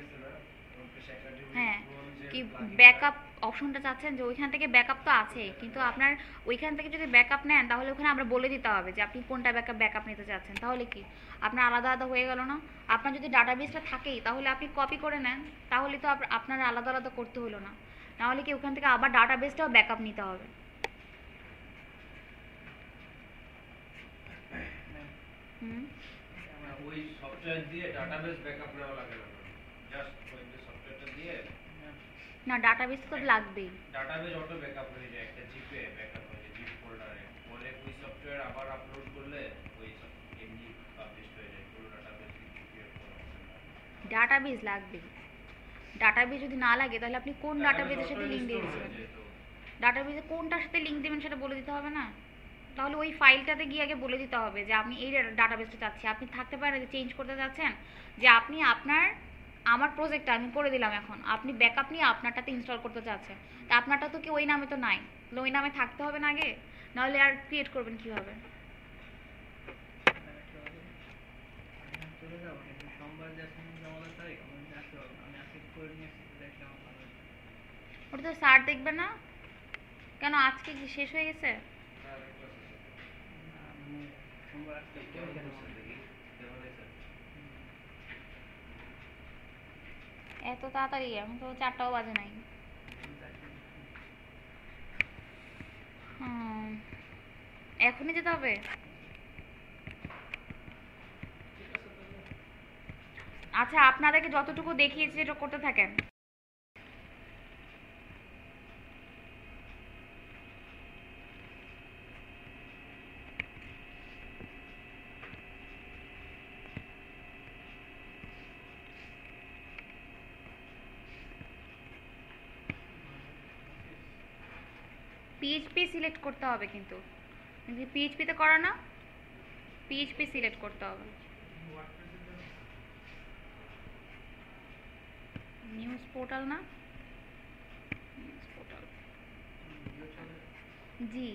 আছে না, ওয়ার্ডপ্রেস একাডেমি হ্যাঁ ক্লোন যে কি plugin ব্যাকআপ অপশনটা চাচ্ছেন যে ওইখান থেকে ব্যাকআপ তো আছেই, কিন্তু আপনার ওইখান থেকে যদি ব্যাকআপ নেন তাহলে ওখানে আমরা বলে দিতে হবে যে আপনি কোনটা ব্যাকআপ নিতে চাচ্ছেন, তাহলে কি আপনার আলাদা আলাদা হয়ে গেল না? আপনার যদি ডাটাবেসটা থাকেই তাহলে আপনি কপি করে নেন, তাহলে তো আপনার আলাদা আলাদা করতে হলো না, নাহলে কি ওখান থেকে আবার ডাটাবেসটাও ব্যাকআপ নিতে হবে। হুম ওই সফটওয়্যার দিয়ে ডাটাবেস ব্যাকআপ নেওয়া লাগে না, জাস্ট ওই যে সফটওয়্যারটা দিয়ে না ডাটাবেস তো লাগবেই। ডাটাবেস অটো ব্যাকআপ হয়ে যায়, একটা জিপে ব্যাকআপ হয়ে যায়, জিপ ফোল্ডারে। পরে ওই সফটওয়্যার আবার আপলোড করলে ওই এমনি পাবলিশ হয়ে যায়, পুরো ডাটাবেস ক্রিয়েট করা হবে না। ডাটাবেস লাগবেই, ডাটাবেস যদি না লাগে তাহলে আপনি কোন ডাটাবেসের সাথে লিঙ্ক দিয়ে দিচ্ছেন, ডাটাবেসে কোনটার সাথে লিঙ্ক দেবেন সেটা বলে দিতে হবে না? তাহলে ওই ফাইলটাতে গিয়ে আগে বলে দিতে হবে যে আপনি এই ডাটাবেসটা চাচ্ছি। আপনি থাকতে পারেন যে চেঞ্জ করতে চাচ্ছেন, যে আপনি আমার প্রজেক্টটা আমি করে দিলাম, এখন আপনি ব্যাকআপ নিয়ে আপনারটাতে ইনস্টল করতে চাচ্ছেন, তা আপনারটা তো কি ওই নামে তো নাই, তাহলে ওই নামে থাকতে হবে না আগে, নাহলে আর ক্রিয়েট করবেন কীভাবে? ওটা তো স্যার দেখবেন না কেন? আজকে কি শেষ হয়ে গেছে? এত তাড়াতাড়ি? আমি তো 4টাও বাজে নাই। এখনই যেতে হবে? আচ্ছা আপনাদেরকে যতটুকু দেখিয়েছি এটা করতে থাকেন। পিএইচপি সিলেক্ট করতে হবে, কিন্তু পিএইচপিতে করা না, পিএইচপি সিলেক্ট করতে হবে। নিউজ পোর্টাল না, নিউজ পোর্টাল জি।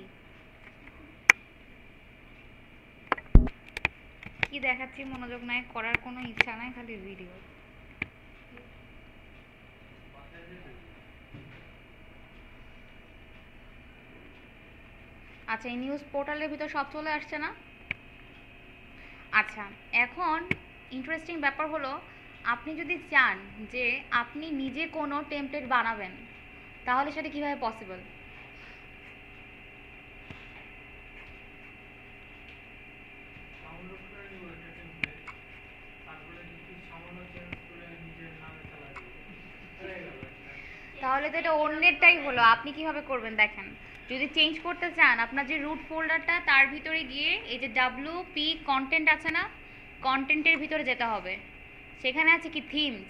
কি দেখাচ্ছি মনোযোগ নাই, করার কোনো ইচ্ছা নাই, খালি ভিডিও। আচ্ছা এই নিউজ পোর্টালের ভিতর সব চলে আসছে না? আচ্ছা এখন ইন্টারেস্টিং ব্যাপার হলো, আপনি যদি চান যে আপনি নিজে কোনো টেমপ্লেট বানাবেন তাহলে সেটা কিভাবে পসিবল? তাহলে তো এটা অন্যেরটাই হলো, আপনি কিভাবে করবেন দেখেন। যদি চেঞ্জ করতে চান আপনার যে রুট ফোল্ডারটা তার ভিতরে গিয়ে এই যে WP কন্টেন্ট আছে না, কন্টেন্টের ভিতরে যেতে হবে, সেখানে আছে কি থিমস,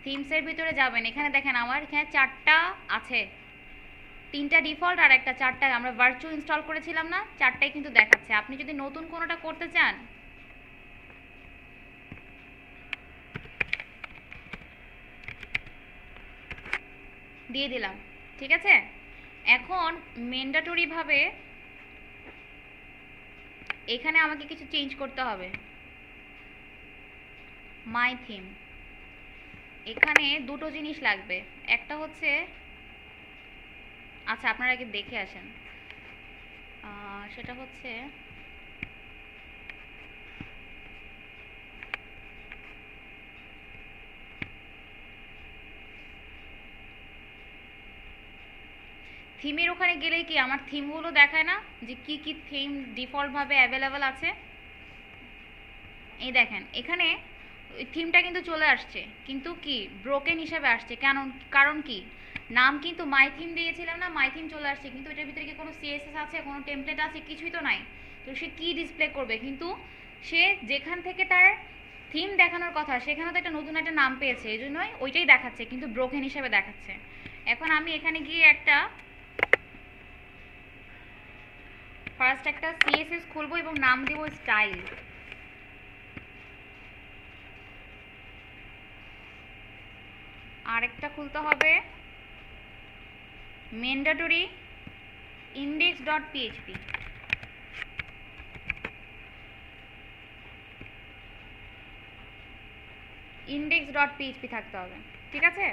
থিমসের ভিতরে যাবেন। এখানে দেখেন আমার এখানে 4টা আছে, 3টা ডিফল্ট আর একটা 4টা আমরা ভার্চুয়াল ইনস্টল করেছিলাম না, 4টাই কিন্তু দেখাচ্ছে। আপনি যদি নতুন কোনোটা করতে চান দিয়ে দিলাম, ঠিক আছে। এখন ম্যান্ডেটরি ভাবে এখানে আমাকে কিছু চেঞ্জ করতে হবে। মাই থিম, এখানে দুটো জিনিস লাগবে, একটা হচ্ছে, আচ্ছা আপনারা আগে দেখে আসেন, সেটা হচ্ছে থিমের ওখানে গেলেই কি আমার থিমগুলো দেখায় না যে কি কি থিম ডিফল্টভাবে অ্যাভেলেবেল আছে? এই দেখেন এখানে থিমটা কিন্তু চলে আসছে, কিন্তু কি ব্রোকেন হিসেবে আসছে, কারণ কি নাম কিন্তু মাই থিম দিয়েছিলাম না, মাই থিম চলে আসছে, কিন্তু এটার ভিতরে কি কোনো সিএসএস আছে, কোনো টেমপ্লেট আছে? কিছুই তো নাই। তো সে কি ডিসপ্লে করবে? কিন্তু সে যেখান থেকে তার থিম দেখানোর কথা, সেখানে তো একটা নতুন একটা নাম পেয়েছে, এই জন্যই ওইটাই দেখাচ্ছে, কিন্তু ব্রোকেন হিসেবে দেখাচ্ছে। এখন আমি এখানে গিয়ে ফার্স্ট একটা সিএসএস খুলবো এবং নাম দেবো স্টাইল। আরেকটা খুলতে হবে ম্যান্ডেটরি index.php। index.php থাকতে হবে, ঠিক আছে?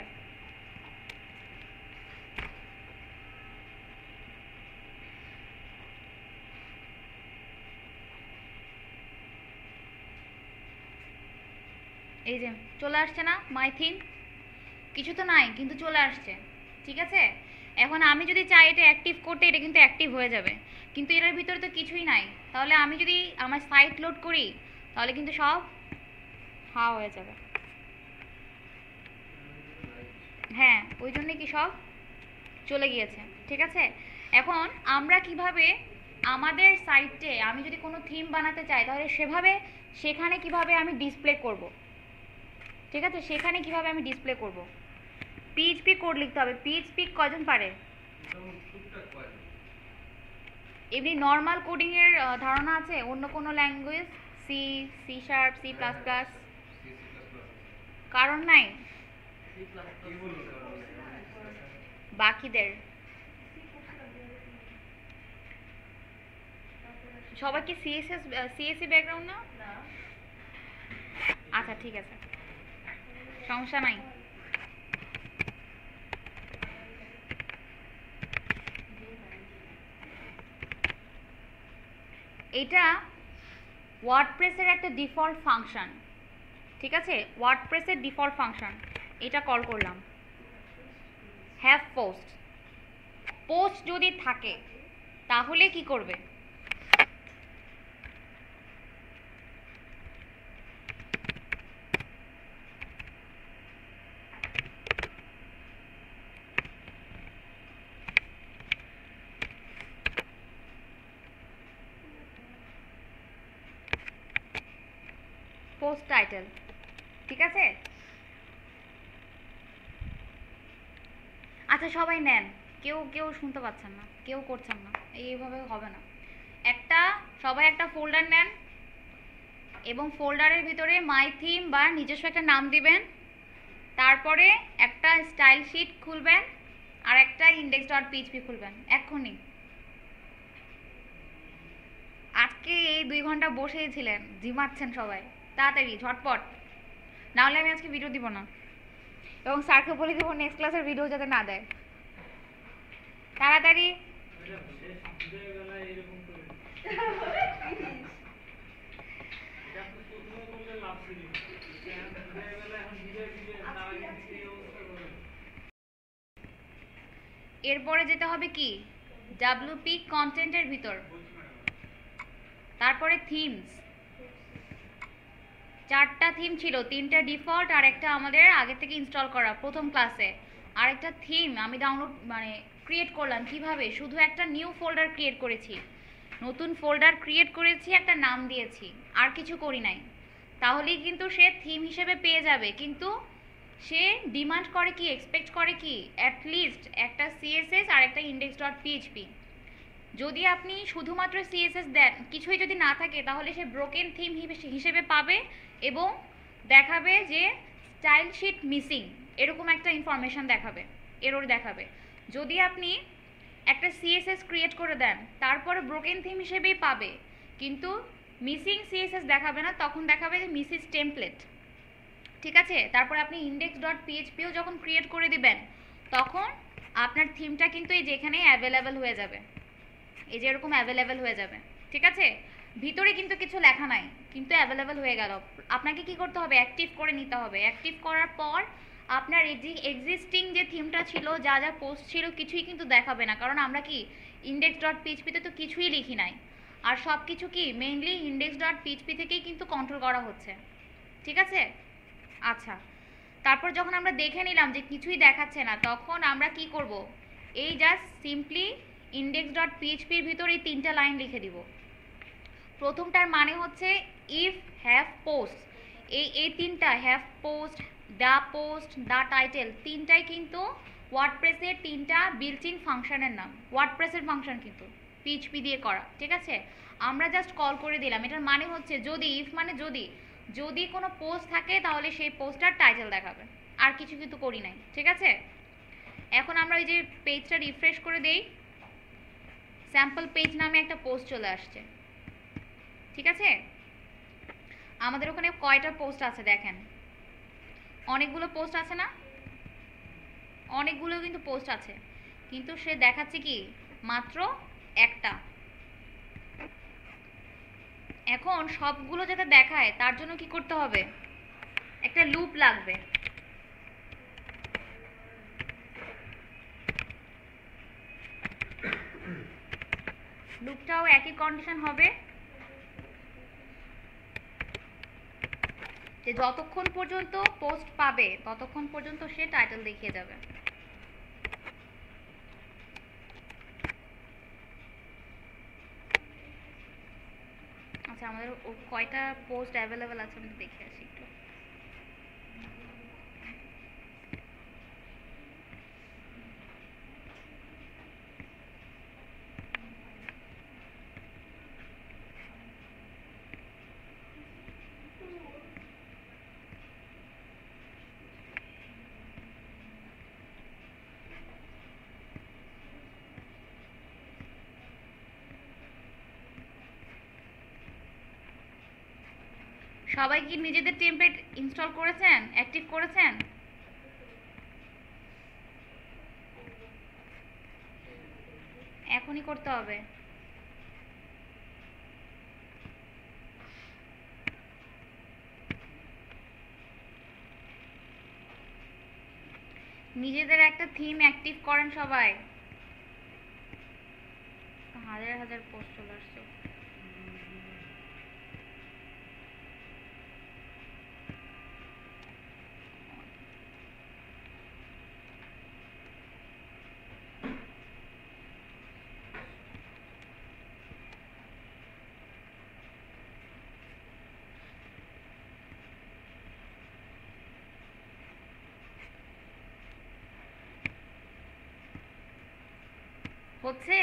এই যে চলে আসছে না মাই থিম, কিছু তো নাই কিন্তু চলে আসছে, ঠিক আছে? এখন আমি যদি চাই এটা অ্যাক্টিভ করতে, এটা কিন্তু অ্যাক্টিভ হয়ে যাবে, কিন্তু এটার ভিতরে তো কিছুই নাই। তাহলে আমি যদি আমার সাইট লোড করি তাহলে কিন্তু সব হয়ে যাবে। হ্যাঁ, ওই জন্য কি সব চলে গিয়েছে, ঠিক আছে? এখন আমরা কিভাবে আমাদের সাইটে আমি যদি কোনো থিম বানাতে চাই তাহলে সেখানে কিভাবে আমি ডিসপ্লে করব, ঠিক আছে? সেখানে কিভাবে আমি ডিসপ্লে করব? পিএইচপি কোড লিখতে হবে। পিএইচপি কজন পারে? এমনি নর্মাল কোডিং এর ধারণা আছে? অন্য কোনো language, C, C sharp, C plus plus? কারণ নাই বাকিদের? সবাই কি সিএসসি ব্যাকগ্রাউন্ড না? আচ্ছা ঠিক আছে, সমস্যা নাই। এটা ওয়ার্ডপ্রেসের একটা ডিফল্ট ফাংশন, ঠিক আছে? ওয়ার্ডপ্রেসের ডিফল্ট ফাংশন, এটা কল করলাম হ্যাভ পোস্ট। পোস্ট যদি থাকে তাহলে কি করবে? পোস্ট টাইটেল, ঠিক আছে? আচ্ছা সবাই নেন, কেউ কেউ শুনতে পাচ্ছেন না, কেউ করছেন না, এইভাবে হবে না। সবাই একটা ফোল্ডার নেন এবং ফোল্ডারের ভিতরে মাই থিম বা নিজস্ব একটা নাম দিবেন, তারপরে একটা স্টাইল শিট খুলবেন আর একটা index.php খুলবেন এক্ষুনি। আজকে এই 2 ঘন্টা বসেই ছিলেন, জিমাচ্ছেন সবাই, তাড়াতাড়ি ঝটপট, নাহলে আমি আজকে ভিডিও দিব না এবং স্যারকে বলে দেবো নেক্সট ক্লাসের ভিডিও যাতে না দেয়। তাড়াতাড়ি। এরপরে যেতে হবে কি ডাব্লিউপি কন্টেন্টের ভিতর, তারপরে থিমস। 4টা থিম ছিল, 3টা ডিফল্ট আর একটা আমাদের আগে থেকে ইনস্টল করা প্রথম ক্লাসে। আর একটা থিম আমি ক্রিয়েট করলাম কিভাবে? শুধু একটা নিউ ফোল্ডার ক্রিয়েট করেছি, নতুন ফোল্ডার ক্রিয়েট করেছি, একটা নাম দিয়েছি, আর কিছু করি নাই। তাহলেই কিন্তু সে থিম হিসেবে পেয়ে যাবে, কিন্তু সে ডিমান্ড করে কি, এক্সপেক্ট করে কি, অ্যাটলিস্ট একটা সিএসএস আর একটা index.php। যদি আপনি শুধুমাত্র সিএসএস দেন, কিছুই যদি না থাকে, তাহলে সে ব্রোকেন থিম হিসেবে পাবে এবং দেখাবে যে স্টাইল শিট মিসিং, এরকম একটা ইনফরমেশন দেখাবে, এরর দেখাবে। যদি আপনি একটা সিএসএস ক্রিয়েট করে দেন, তারপরে ব্রোকেন থিম হিসেবেই পাবে, কিন্তু মিসিং সিএসএস দেখাবে না, তখন দেখাবে যে মিসিস টেমপ্লেট, ঠিক আছে? তারপরে আপনি index.phpও যখন ক্রিয়েট করে দিবেন, তখন আপনার থিমটা কিন্তু এই যেখানে অ্যাভেলেবেল হয়ে যাবে, এই যে এরকম অ্যাভেলেবেল হয়ে যাবে, ঠিক আছে? ভিতরে কিন্তু কিছু লেখা নাই, কিন্তু অ্যাভেলেবেল হয়ে গেল। আপনাকে কি করতে হবে? অ্যাক্টিভ করে নিতে হবে। অ্যাক্টিভ করার পর আপনার এক্সিস্টিং যে থিমটা ছিল, যা যা পোস্ট ছিল, কিছুই কিন্তু দেখাবে না, কারণ আমরা কি index.php-তে তো কিছুই লিখি নাই, আর সব কিছু কি মেইনলি index.php থেকেই কিন্তু কন্ট্রোল করা হচ্ছে, ঠিক আছে? আচ্ছা, তারপর যখন আমরা দেখে নিলাম যে কিছুই দেখাচ্ছে না, তখন আমরা কি করব? এই জাস্ট সিম্পলি index.php-র ভিতর এই 3টা লাইন লিখে দিব। প্রথমটার মানে হচ্ছে ইফ হ্যাভ পোস্ট, এই তিনটা হ্যাভ পোস্ট, দ্য টাইটেল, তিনটাই কিন্তু ওয়ার্ডপ্রেসের তিনটা বিল্ট ইন ফাংশনের নাম। ওয়ার্ডপ্রেসের ফাংশন কিন্তু পিএইচপি দিয়ে করা, ঠিক আছে? আমরা জাস্ট কল করে দিলাম। এটার মানে হচ্ছে যদি, ইফ মানে যদি, যদি কোনো পোস্ট থাকে তাহলে সেই পোস্টটার টাইটেল দেখাবে, আর কিছু কিন্তু করি নাই, ঠিক আছে? এখন আমরা ওই যে পেজটা রিফ্রেশ করে দেই, স্যাম্পল পেজ নামে একটা পোস্ট চলে আসছে, ঠিক আছে? আমাদের ওখানে কয়টা পোস্ট আছে দেখেন, অনেকগুলো পোস্ট আছে না? অনেকগুলো কিন্তু পোস্ট আছে, কিন্তু সে দেখাচ্ছে কি মাত্র একটা। এখন সবগুলো যাতে দেখায় তার জন্য কি করতে হবে, একটা লুপ লাগবে। লুপটাও একই কন্ডিশন হবে যে যতক্ষণ পর্যন্ত পোস্ট পাবে ততক্ষণ পর্যন্ত সে টাইটেল দেখিয়ে যাবে। আচ্ছা, আমাদের কয়টা পোস্ট অ্যাভেলেবেল আছে আমি দেখে আসি একটু। সবাই কি নিজেদের টেমপ্লেট ইনস্টল করেছেন, অ্যাক্টিভ করেছেন? এখনই করতে হবে। নিজেদের একটা থিম অ্যাক্টিভ করেন সবাই। হাজার হাজার পোস্ট চলে আসছে। হচ্ছে?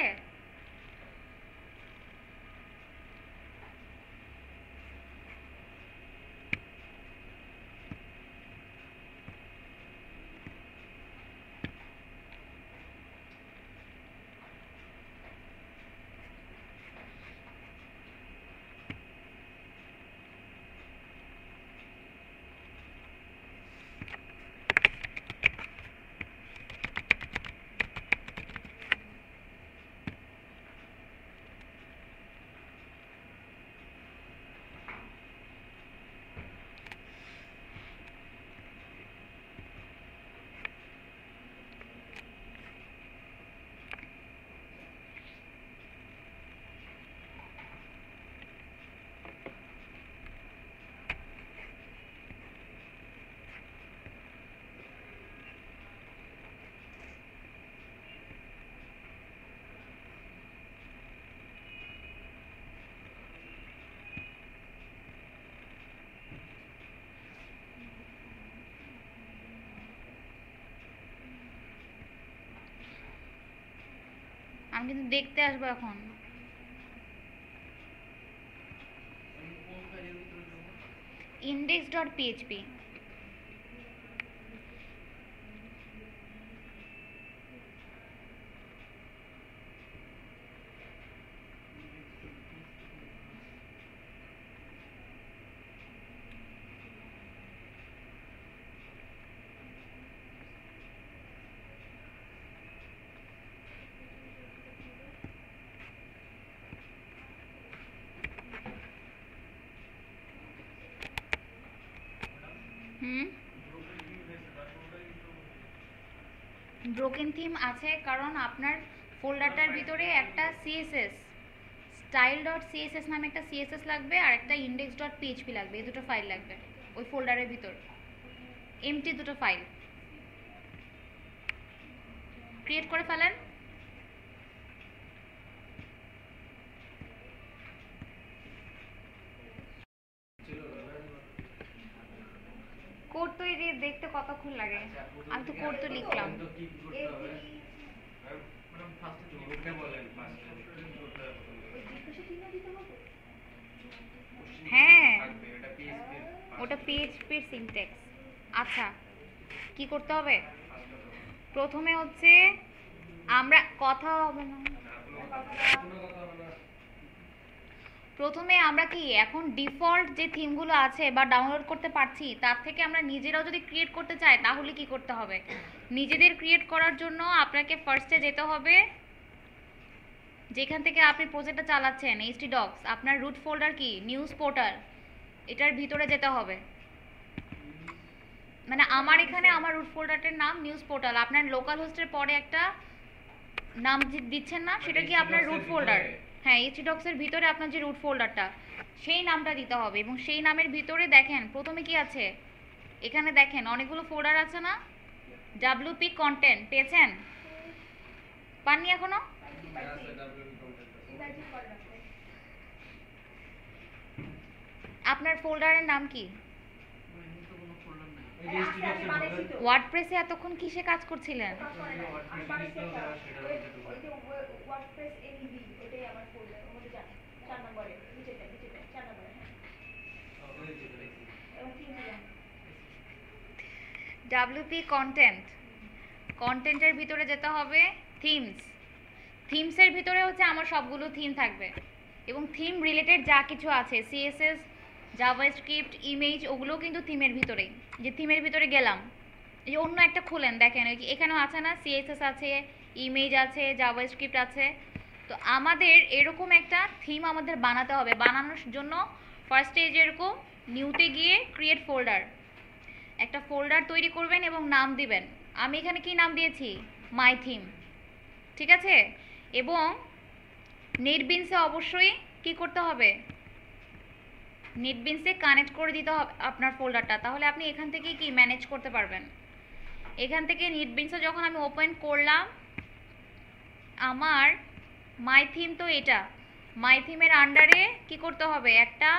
আমি কিন্তু দেখতে আসবো এখন। index.php। ব্রোকেন থিম আছে কারণ আপনার ফোল্ডারটার ভিতরে একটা সিএসএস, style.css নামে একটা সিএসএস লাগবে আর একটা index.php লাগবে। এই দুটো ফাইল লাগবে ওই ফোল্ডারের ভিতর, এমটি দুটো ফাইল ক্রিয়েট করে ফেলেন। দেখতে কতক্ষণ লাগে? আচ্ছা, প্রথম আমি তো থেকে কোড তো আরেকবার লিখলাম। বলেন তো কি কি করতে হবে? ম্যাডাম ফার্স্টে কোডটা বলেন, ফার্স্টে কি করতে হবে প্রথমে? কোশ্চেন হ্যাঁ থাকবে এটা পিএইচপি ওটা পিএইচপির সিনট্যাক্স। আচ্ছা কি করতে হবে? প্রথমে হচ্ছে আমরা কথা হবে না, প্রথমে আমরা কি এখন ডিফল্ট যে থিমগুলো আছে বা ডাউনলোড করতে পারছি তার থেকে আমরা নিজেরাও যদি ক্রিয়েট করতে চাই তাহলে কি করতে হবে? নিজেদের ক্রিয়েট করার জন্য আপনাকে ফার্স্টে যেতে হবে যেখান থেকে আপনি প্রজেক্টটা চালাচ্ছেন, htdocs, আপনার রুট ফোল্ডার কি নিউজ পোর্টাল, এটার ভিতরে যেতে হবে। মানে আমার এখানে আমার রুট ফোল্ডারটার নাম নিউজ পোর্টাল, আপনার লোকাল হোস্টের পরে একটা নাম দিচ্ছেন না, সেটা কি আপনার রুট ফোল্ডার? হ্যাঁ, htdocs এর ভিতরে আপনার যে রুট ফোল্ডারটা সেই নামটা দিতে হবে এবং সেই নামের ভিতরে দেখেন প্রথমে কি আছে, এখানে দেখেন অনেকগুলো ফোল্ডার আছে না, wp কন্টেন্ট পেয়েছেন? পাননি এখনো? আপনার ফোল্ডারের নাম কি? ওয়ার্ডপ্রেসে এতক্ষণ কিসে কাজ করছিলেন? wp কন্টেন্ট, কন্টেন্টের ভিতরে যেতে হবে থিমস, থিমসের ভিতরে হচ্ছে আমার সবগুলো থিম থাকবে এবং থিম রিলেটেড যা কিছু আছে সিএসএস, জাভাস্ক্রিপ্ট, ইমেজ, ওগুলোও কিন্তু থিমের ভিতরেই। যে থিমের ভিতরে গেলাম, এই যে অন্য একটা খুলেন দেখেন এখানেও আছে না, সিএসএস আছে, ইমেজ আছে, জাভাস্ক্রিপ্ট আছে। তো আমাদের এরকম একটা থিম আমাদের বানাতে হবে। বানানোর জন্য ফার্স্টে যেরকম নিউতে গিয়ে ক্রিয়েট ফোল্ডার, একটা ফোল্ডার তৈরি করবেন এবং নাম দিবেন। আমি এখানে কি নাম দিয়েছি? মাই থিম, ঠিক আছে? এবং নেটবিনসে অবশ্যই কি করতে হবে? নেটবিনসে কানেক্ট করে দিতে হবে আপনার ফোল্ডারটা, তাহলে আপনি এখান থেকে কি ম্যানেজ করতে পারবেন। এখান থেকে নেটবিনসে যখন আমি ওপেন করলাম, আমার মাই থিম তো এটা, মাই থিমের আন্ডারে কি করতে হবে? একটা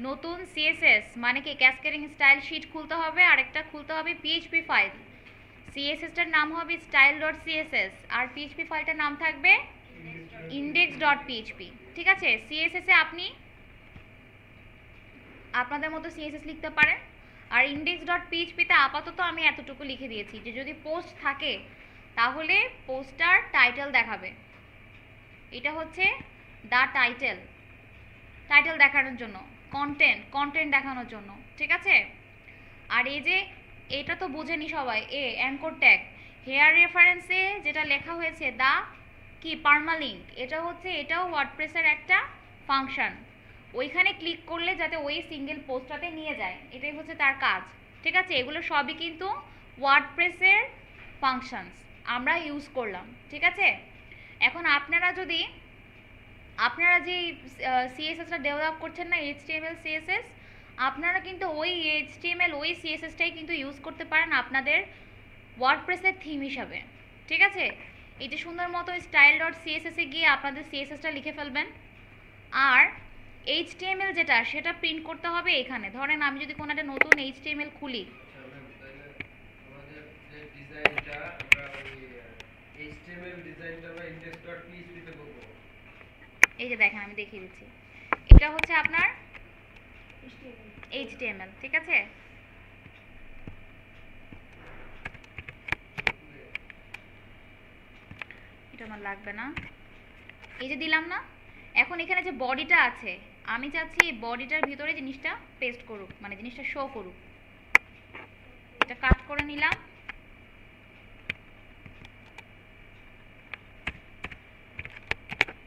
নতুন সিএসএস মানে কি ক্যাসকেডিং স্টাইল শিট খুলতে হবে, আর একটা খুলতে হবে পিএইচপি ফাইল। সিএসএসটার নাম হবে style.css আর পিএইচপি ফাইলটার নাম থাকবে index.php, ঠিক আছে? সিএসএসে আপনি আপনাদের মতো সিএসএস লিখতে পারেন, আর index.phpতে আপাতত আমি এতটুকু লিখে দিয়েছি যে যদি পোস্ট থাকে তাহলে পোস্টার টাইটেল দেখাবে। এটা হচ্ছে দা টাইটেল, টাইটেল দেখানোর জন্য, কন্টেন্ট, কন্টেন্ট দেখানোর জন্য, ঠিক আছে? আর এই যে এটা তো বুঝেনি সবাই, অ্যাঙ্কর ট্যাগ, হেয়ার রেফারেন্সে যেটা লেখা হয়েছে দা কি পার্মালিঙ্ক, এটা হচ্ছে এটাও ওয়ার্ডপ্রেসের একটা ফাংশন। ওইখানে ক্লিক করলে যাতে ওই সিঙ্গেল পোস্টটাতে নিয়ে যায়, এটাই হচ্ছে তার কাজ, ঠিক আছে? এগুলো সবই কিন্তু ওয়ার্ডপ্রেসের ফাংশনস আমরা ইউজ করলাম, ঠিক আছে? এখন আপনারা যে সিএসএসটা ডেভেলপ করছেন না, এইচটিএমএল সিএসএস, আপনারা কিন্তু ওই এইচটিএমএল ওই সিএসএসটাই কিন্তু ইউজ করতে পারেন আপনাদের ওয়ার্ডপ্রেসের থিম হিসাবে, ঠিক আছে? এই যে সুন্দর মতো style.css-এ গিয়ে আপনাদের সিএসএসটা লিখে ফেলবেন, আর এইচটিএমএল যেটা সেটা প্রিন্ট করতে হবে এখানে। ধরেন আমি যদি কোনো একটা নতুন এইচটিএমএল খুলি, আমাদের যে ডিজাইনটা আমরা ওই HTML ডিজাইনটা আমরা index.php তে করব। এই যে দেখেন আমি দেখিয়ে দিচ্ছি, এটা হচ্ছে আপনার এইচটিএমএল, ঠিক আছে? এটা আমার লাগবে না, এই যে দিলাম না। এখন এখানে যে বডিটা আছে, আমি চাচ্ছি এই বডিটার ভিতরে জিনিসটা পেস্ট করুক, মানে জিনিসটা শো করুক। এটা কাট করে নিলাম,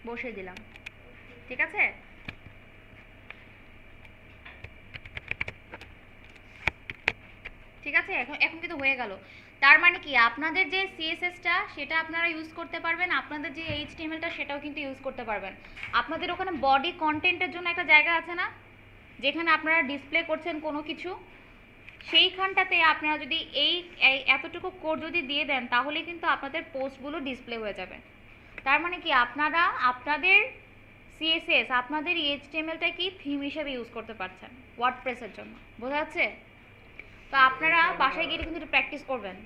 বসে দিলাম, ঠিক আছে? ঠিক আছে, এখন এখন কিন্তু হয়ে গেল। তার মানে কি আপনাদের যে সিএসএসটা সেটা আপনারা ইউজ করতে পারবেন, আপনাদের যে এইচটিএমএলটা সেটাও কিন্তু ইউজ করতে পারবেন। আপনাদের ওখানে বডি কন্টেন্টের জন্য একটা জায়গা আছে না, যেখানে আপনারা ডিসপ্লে করছেন কোনো কিছু, সেইখানটাতে আপনারা যদি এই এতটুকু কোড যদি দিয়ে দেন তাহলে কিন্তু আপনাদের পোস্টগুলো ডিসপ্লে হয়ে যাবে। তার মানে কি আপনারা আপনাদের সিএসএস, আপনাদের এইচটিএমএলটা কি থিম হিসেবে ইউজ করতে পারছেন ওয়ার্ডপ্রেসের জন্য। বোঝা যাচ্ছে? তো আপনারা বাসায় গিয়ে কিন্তু প্র্যাকটিস করবেন।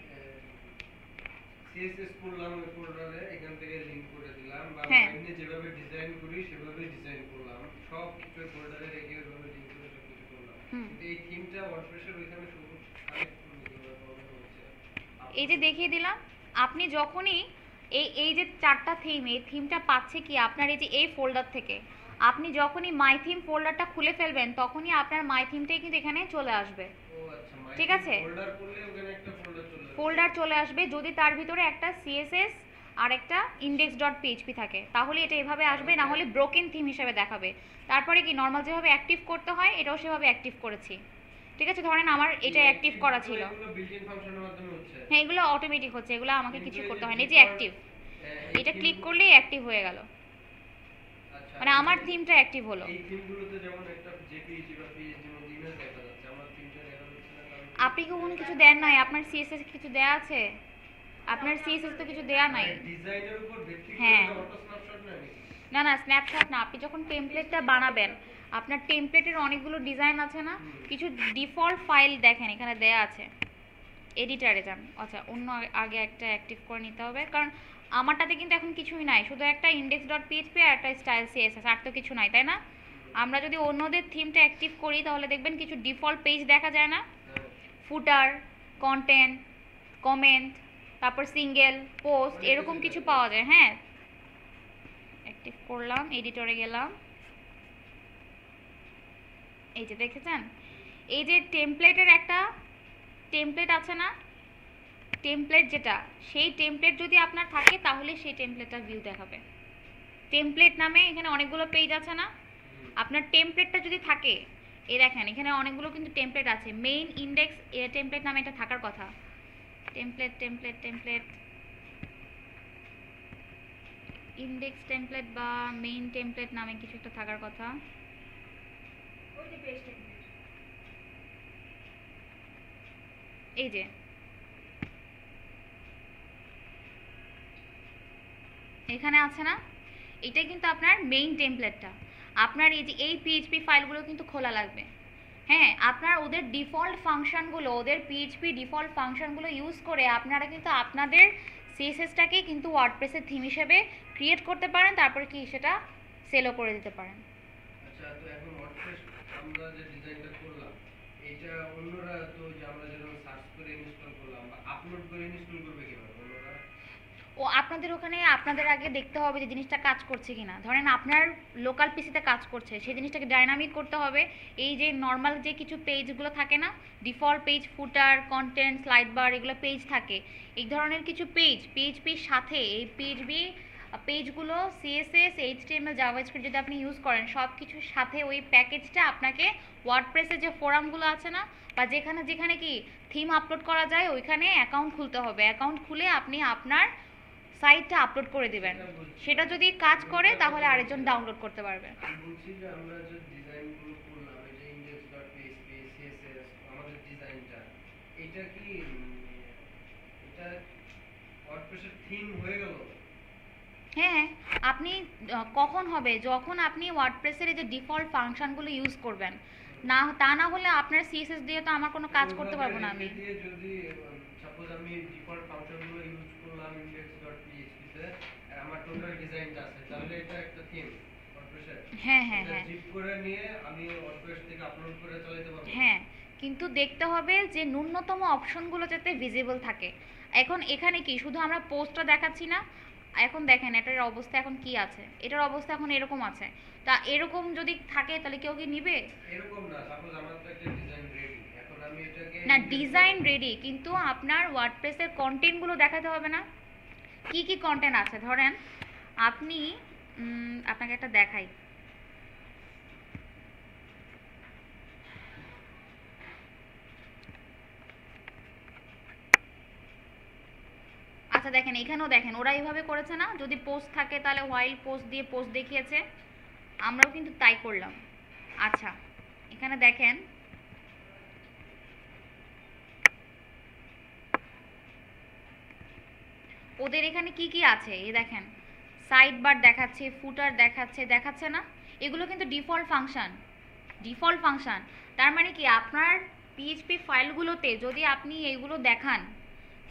সিএসএস করলাম ওই ফোল্ডারে, এখান থেকে লিংক করে দিলাম, বা হ্যাঁ মাইন্ডে যেভাবে ডিজাইন করি সেভাবে ডিজাইন করলাম, সব কিছু ফোল্ডারে রেখে ওইভাবে লিংক করে সব কিছু করলাম। হুম কিন্তু এই থিমটা ওয়ার্ডপ্রেসের ওইখানে শুধু কানেক্ট করতে কিভাবে প্রবলেম হচ্ছে। এই যে দেখিয়ে দিলাম, আপনি যখনই এই যে চারটা থিম, এই থিমটা পাচ্ছে কি আপনার এই যে এই ফোল্ডার থেকে, আপনি যখনই মাই থিম ফোল্ডারটা খুলে ফেলবেন তখনই আপনার মাই থিমটাই কিন্তু এখানে চলে আসবে। ও আচ্ছা, মাই ঠিক আছে, ফোল্ডার করলে ওখানে একটা ফোল্ডার চলে আসবে। ফোল্ডার চলে আসবে যদি তার ভিতরে একটা সিএসএস আর একটা index.php থাকে, তাহলে এটা এভাবে আসবে, না হলে ব্রোকেন থিম হিসেবে দেখাবে। তারপরে কি নর্মাল যেভাবে অ্যাক্টিভ করতে হয় এটাও সেভাবে অ্যাক্টিভ করেছি। ঠিক আছে, ধরেন আমার এটা অ্যাক্টিভ করা ছিল, এগুলো বিল্ট ইন ফাংশনের মাধ্যমে হচ্ছে। হ্যাঁ এগুলো অটোমেটিক হচ্ছে, এগুলো আমাকে কিন্তু কিছু এই করতে যে হয় না। এই যে default, অ্যাক্টিভ, এই এটা ক্লিক theme- করলেই অ্যাক্টিভ হয়ে গেল, আচ্ছা, মানে আমার থিমটা অ্যাক্টিভ হলো। এই থিমগুলোতে যেমন একটা জেপিইজি বা পিএসডি মধ্যে ইমেজ দেখা যাচ্ছে, আমার থিমটা দেখা যাচ্ছে না, কারণ আপনি কি কোনো কিছু দেন নাই? আপনার সিএসএস কিছু দেয়া আছে? আপনার সিএসএস তো কিছু দেয়া নাই। ডিজাইনের উপর ভিত্তি করে হ্যাঁ। এটা অটো স্ন্যাপশট নেয় নাকি? না না, স্ন্যাপশট না, আপনি যখন টেমপ্লেটটা বানাবেন আপনার টেমপ্লেটের অনেকগুলো ডিজাইন আছে না, কিছু ডিফল্ট ফাইল দেখেন এখানে দেয়া আছে, এডিটারে যান। আচ্ছা, অন্য আগে একটা অ্যাক্টিভ করে নিতে হবে, কারণ আমারটাতে কিন্তু এখন কিছুই নাই, শুধু একটা index.php আর একটা স্টাইল সিএসএস, আর তো কিছু নাই, তাই না? আমরা যদি অন্যদের থিমটা অ্যাক্টিভ করি তাহলে দেখবেন কিছু ডিফল্ট পেজ দেখা যায় না, হ্যাঁ। ফুটার, কন্টেন্ট, কমেন্ট, তারপর সিঙ্গেল, পোস্ট, এরকম কিছু পাওয়া যায়। হ্যাঁ, অ্যাক্টিভ করলাম, এডিটরে গেলাম, এই যে দেখেছেন, এই যে টেমপ্লেটের একটা টেমপ্লেট আছে না, টেমপ্লেট যেটা, সেই টেমপ্লেট যদি আপনার থাকে তাহলে সেই টেমপ্লেটটা ভিউ দেখাবে। টেমপ্লেট নামে এখানে অনেকগুলো পেজ আছে না, আপনার টেমপ্লেটটা যদি থাকে, এই দেখেন এখানে অনেকগুলো কিন্তু টেমপ্লেট আছে, মেইন ইন্ডেক্স টেমপ্লেট নামে এটা থাকার কথা। Template template template index template বা মেইন টেমপ্লেট নামে কিছু একটা থাকার কথা। এই যে এখানে আছে না, এটাই কিন্তু আপনার মেইন টেমপ্লেটটা। আপনার এই যে এই পিএইচপি ফাইলগুলো কিন্তু খোলা লাগবে। হ্যাঁ, আপনার ওদের ডিফল্ট ফাংশনগুলো, ওদের পিএইচপি ডিফল্ট ফাংশনগুলো ইউজ করে আপনারা কিন্তু আপনাদের সিএসএসটাকে কিন্তু ওয়ার্ডপ্রেসের থিম হিসেবে ক্রিয়েট করতে পারেন, তারপরে কি সেটা সেলও করে দিতে পারেন। আচ্ছা, তো এখন ওয়ার্ডপ্রেস আমরা যে ডিজাইনটা করলাম, এটা অন্যরা তো যে আমরা যেরকম সার্চ করে ইনস্টল করলাম বা আপলোড করে ইনস্টল করবে কিভাবে অন্যরা? ও আপনাদের ওখানে আপনাদের আগে দেখতে হবে যে জিনিসটা কাজ করছে কিনা। ধরেন আপনার লোকাল পিসিতে কাজ করছে, সেই জিনিসটাকে ডাইনামিক করতে হবে। এই যে নর্মাল যে কিছু পেজগুলো থাকে না, ডিফল্ট পেজ, ফুটার, কন্টেন্ট, স্লাইড বার, এগুলো পেজ থাকে, এই ধরনের কিছু পিএইচপির সাথে এই পেজগুলো সিএসএস, এইচটিএমএল, জাভাস্ক্রিপ্ট যদি আপনি ইউজ করেন, সব কিছুর সাথে ওই প্যাকেজটা আপনাকে ওয়ার্ডপ্রেসের যে ফোরামগুলো আছে না, বা যেখানে যেখানে কি থিম আপলোড করা যায় ওইখানে অ্যাকাউন্ট খুলতে হবে। অ্যাকাউন্ট খুলে আপনি আপনার সাইটটা আপলোড করে দিবেন, সেটা যদি কাজ করে তাহলে আরেকজন ডাউনলোড করতে পারবে। আমি বলছি যে আমরা যে ডিজাইনগুলো করলাম, এই যে index.php, css, আমাদের ডিজাইনটা, এটা কি এটা ওয়ার্ডপ্রেসের থিম হয়ে গেল? হ্যাঁ, আপনি কখন হবে, যখন আপনি ওয়ার্ডপ্রেসের এই যে ডিফল্ট ফাংশনগুলো ইউজ করবেন, না তা না হলে আপনার সিএসএস দিয়ে তো আমার কোনো কাজ করতে পারবো না আমি। দিয়ে যদি সাপোজ আমি ডিফল্ট ফাংশনগুলো ইউজ করলাম index.php তে, আর আমার টোটাল ডিজাইনটা আছে, তাহলে এটা একটা থিম ওয়ার্ডপ্রেসের। হ্যাঁ হ্যাঁ এটা হ্যাঁ জিপ করে নিয়ে আমি ওয়ার্ডপ্রেস থেকে আপলোড করে চালাতে পারবো? হ্যাঁ, কিন্তু দেখতে হবে যে ন্যূনতম অপশনগুলো যাতে ভিজিবল থাকে। এখন এখানে কি শুধু আমরা পোস্টটা দেখাচ্ছি না, এখন দেখেন এটার অবস্থা এখন কি আছে, এটার অবস্থা এখন এরকম আছে। তা এরকম যদি থাকে তাহলে কেউ কি নিবে? এরকম না, সাপোজ আমার তো একটা ডিজাইন রেডি, এখন আমি এটাকে না, ডিজাইন রেডি, কিন্তু আপনার ওয়ার্ডপ্রেসের কন্টেন্টগুলো দেখাতে হবে না, কি কি কন্টেন্ট আছে। ধরেন আপনি আপনাকে একটা দেখাই, আচ্ছা দেখেন এখানেও দেখেন ওরা এইভাবে করেছে না, যদি পোস্ট থাকে তাহলে হোয়াইল পোস্ট দিয়ে পোস্ট দেখিয়েছে, আমরাও কিন্তু তাই করলাম। আচ্ছা, এখানে দেখেন ওদের এখানে কি কি আছে, এই দেখেন সাইড বার দেখাচ্ছে, ফুটার দেখাচ্ছে, দেখাচ্ছে না, এগুলো কিন্তু ডিফল্ট ফাংশন। তার মানে কি আপনার পিএইচপি ফাইলগুলোতে যদি আপনি এইগুলো দেখান,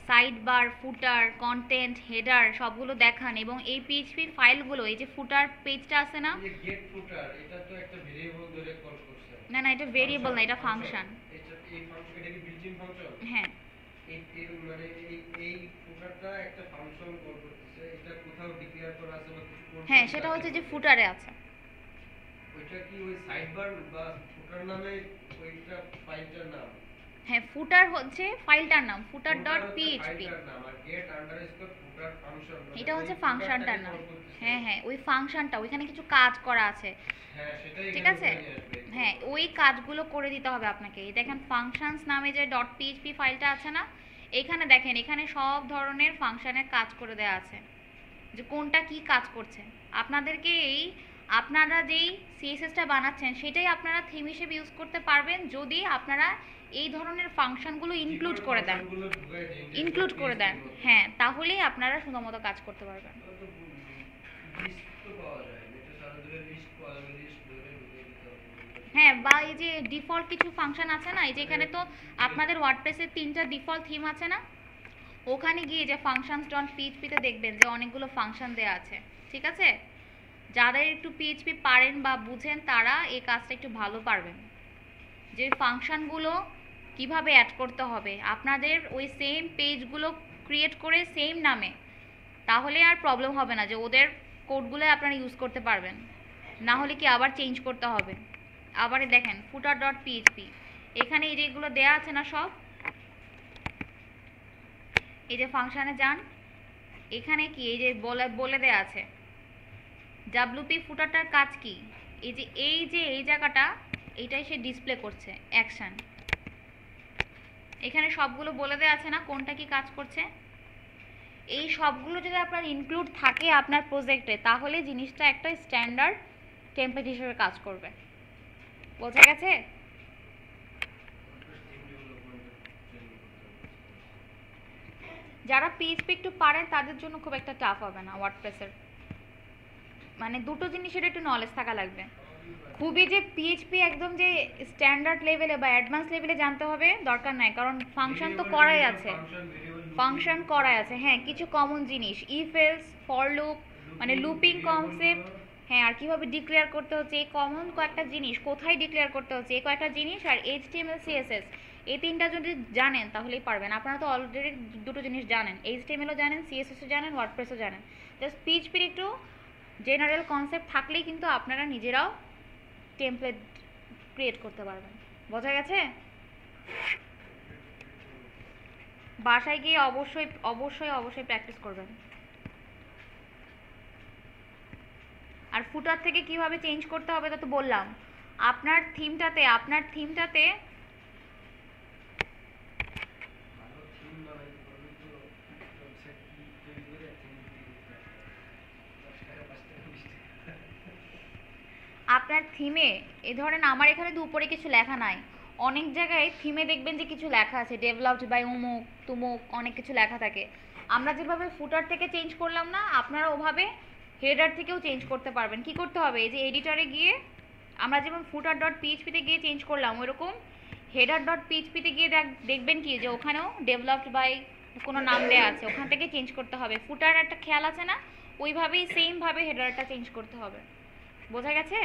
সাইড বার, ফুটার, কন্টেন্ট, হেডার সবগুলো দেখান, এবং এই পিএইচপি ফাইলগুলো, এই যে ফুটার পেজটা আছে না, এই যে গেট ফুটার, এটা তো একটা ভেরিয়েবল ধরে কল করছে। না না এটা ভেরিয়েবল না, এটা ফাংশন। এটা এই ফাংশন, এটা কি বিল্ট ইন ফাংশন? হ্যাঁ এই মানে এই ফুটারটা একটা ফাংশন কল করতেছে, এটা কোথাও ডিক্লেয়ার করা আছে বা কিছু কোড? হ্যাঁ সেটা হচ্ছে যে ফুটারে আছে। ওইটা কি ওই সাইডবার বা ফুটার নামে ওইটা ফাইলটার নাম? হ্যাঁ ফুটার হচ্ছে ফাইলটার নাম, ফুটার ডট পিএইচপি। ফাইলটার নাম আর গেট আন্ডারস্কোর ফুটার ফাংশন, এটা হচ্ছে ফাংশনটার নাম। হ্যাঁ হ্যাঁ ওই ফাংশনটা, ওইখানে কিছু কাজ করা আছে। হ্যাঁ সেটাই ঠিক এখানে আছে, নিয়ে আসবে। হ্যাঁ ওই কাজগুলো করে দিতে হবে আপনাকে। এই দেখেন ফাংশনস নামে যে ডট পিএইচপি ফাইলটা আছে না, এখানে দেখেন এখানে সব ধরনের ফাংশনের কাজ করে দেওয়া আছে, যে কোনটা কি কাজ করছে। আপনাদেরকে এই আপনারা যেই সিএসএসটা বানাচ্ছেন সেটাই আপনারা থিম হিসেবে ইউজ করতে পারবেন যদি আপনারা এই ধরনের ফাংশনগুলো ইনক্লুড করে দেন, ফাংশনগুলো ঢুকায় দিন, ইনক্লুড করে দেন। হ্যাঁ তাহলেই আপনারা সুন্দর মতো কাজ করতে পারবেন। লিস্ট তো পাওয়া যায়, এটা সারা ধরে লিস্ট পাওয়া যাবে, লিস্ট ধরে ঢুকিয়ে দিতে হবে। হ্যাঁ বা এই যে ডিফল্ট কিছু ফাংশন আছে না, এই যে এখানে তো আপনাদের ওয়ার্ডপ্রেসের 3টা ডিফল্ট থিম আছে না, ওখানে গিয়ে যে ফাংশনস ডট পিএইচপিতে দেখবেন যে অনেকগুলো ফাংশন দেওয়া আছে। ঠিক আছে, যাদের একটু পিএইচপি পারেন বা বুঝেন তারা এই কাজটা একটু ভালো পারবেন, যে ফাংশনগুলো কিভাবে অ্যাড করতে হবে আপনাদের ওই সেম পেজগুলো ক্রিয়েট করে সেম নামে, তাহলে আর প্রবলেম হবে না যে ওদের কোডগুলো আপনারা ইউজ করতে পারবেন। না হলে কি আবার চেঞ্জ করতে হবে। আবার দেখেন ফুটার ডট পিএইচপি, এখানে এই যেগুলো দেওয়া আছে না সব, এই যে ফাংশনে যান, এখানে কি এই যে বলে দেওয়া আছে ডাব্লিউপি ফুটারটার কাজ কি, এই জায়গাটা এইটাই সে ডিসপ্লে করছে অ্যাকশন। এখানে সবগুলো বলে দেওয়া আছে না কোনটা কি কাজ করছে। এই সবগুলো যদি আপনার ইনক্লুড থাকে আপনার প্রজেক্টে, তাহলে জিনিসটা একটা স্ট্যান্ডার্ড টেমপ্লেট হিসেবে কাজ করবে। বোঝা গেছে? যারা পিএইচপি একটু পারেন তাদের জন্য খুব একটা টাফ হবে না ওয়ার্ডপ্রেসের, মানে দুটো জিনিসের একটু নলেজ থাকা লাগবে। খুবই যে পিএইচপি একদম যে স্ট্যান্ডার্ড লেভেলে বা অ্যাডভান্স লেভেলে জানতে হবে দরকার নাই, কারণ ফাংশন তো করাই আছে, ফাংশন করাই আছে। হ্যাঁ কিছু কমন জিনিস, ইফ এলস, ফর লুপ, মানে লুপিং কনসেপ্ট, হ্যাঁ আর কিভাবে ডিক্লেয়ার করতে হচ্ছে, এই কমন কয়েকটা জিনিস, কোথায় ডিক্লেয়ার করতে হচ্ছে এই কয়েকটা জিনিস, আর এইচটিএমএল সিএসএস, এই তিনটা যদি জানেন তাহলেই পারবেন। আপনারা তো অলরেডি দুটো জিনিস জানেন, এইচটিএমএলও জানেন, সিএসএসও জানেন, ওয়ার্ডপ্রেসও জানেন। জাস্ট পিএইচপির একটু জেনারেল কনসেপ্ট থাকলেই কিন্তু আপনারা নিজেরাও টেমপ্লেট ক্রিয়েট করতে পারবেন। বোঝা গেছে? বাসায় গিয়ে অবশ্যই অবশ্যই অবশ্যই প্র্যাকটিস করবেন। আর ফুটার থেকে কিভাবে চেঞ্জ করতে হবে তা তো বললাম। আপনার থিমটাতে ভালো থিম বানাইতে পারলে তো ওয়েবসাইট কি তৈরি করে থিম দিতে পারে, 10 টাকা 5 টাকা 20 টাকা। আপনার থিমে ধরেন আমার এখানে তো উপরে কিছু লেখা নাই, অনেক জায়গায় থিমে দেখবেন যে কিছু লেখা আছে ডেভেলপড বাই উমুক তুমুক, অনেক কিছু লেখা থাকে। আমরা যেভাবে ফুটার থেকে চেঞ্জ করলাম না, আপনারা ওভাবে হেডার থেকেও চেঞ্জ করতে পারবেন। কি করতে হবে, এই যে এডিটরে গিয়ে আমরা যেমন ফুটার ডট পিএইচপিতে গিয়ে চেঞ্জ করলাম, ওইরকম হেডার ডট পিএইচপিতে গিয়ে দেখবেন কি যে ওখানেও ডেভেলপড বাই কোনো নাম দেওয়া আছে, ওখান থেকে চেঞ্জ করতে হবে। ফুটার একটা খেয়াল আছে না, ওইভাবেই সেমভাবে হেডারটা চেঞ্জ করতে হবে। বোঝা গেছে?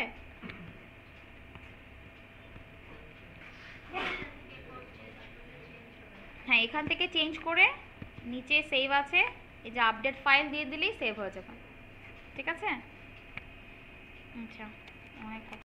হ্যাঁ এখান থেকে চেঞ্জ করে নিচে সেভ আছে, এই যে আপডেট ফাইল দিয়ে দিলেই সেভ হয়ে যাবে। ঠিক আছে? আচ্ছা অনেক কথা।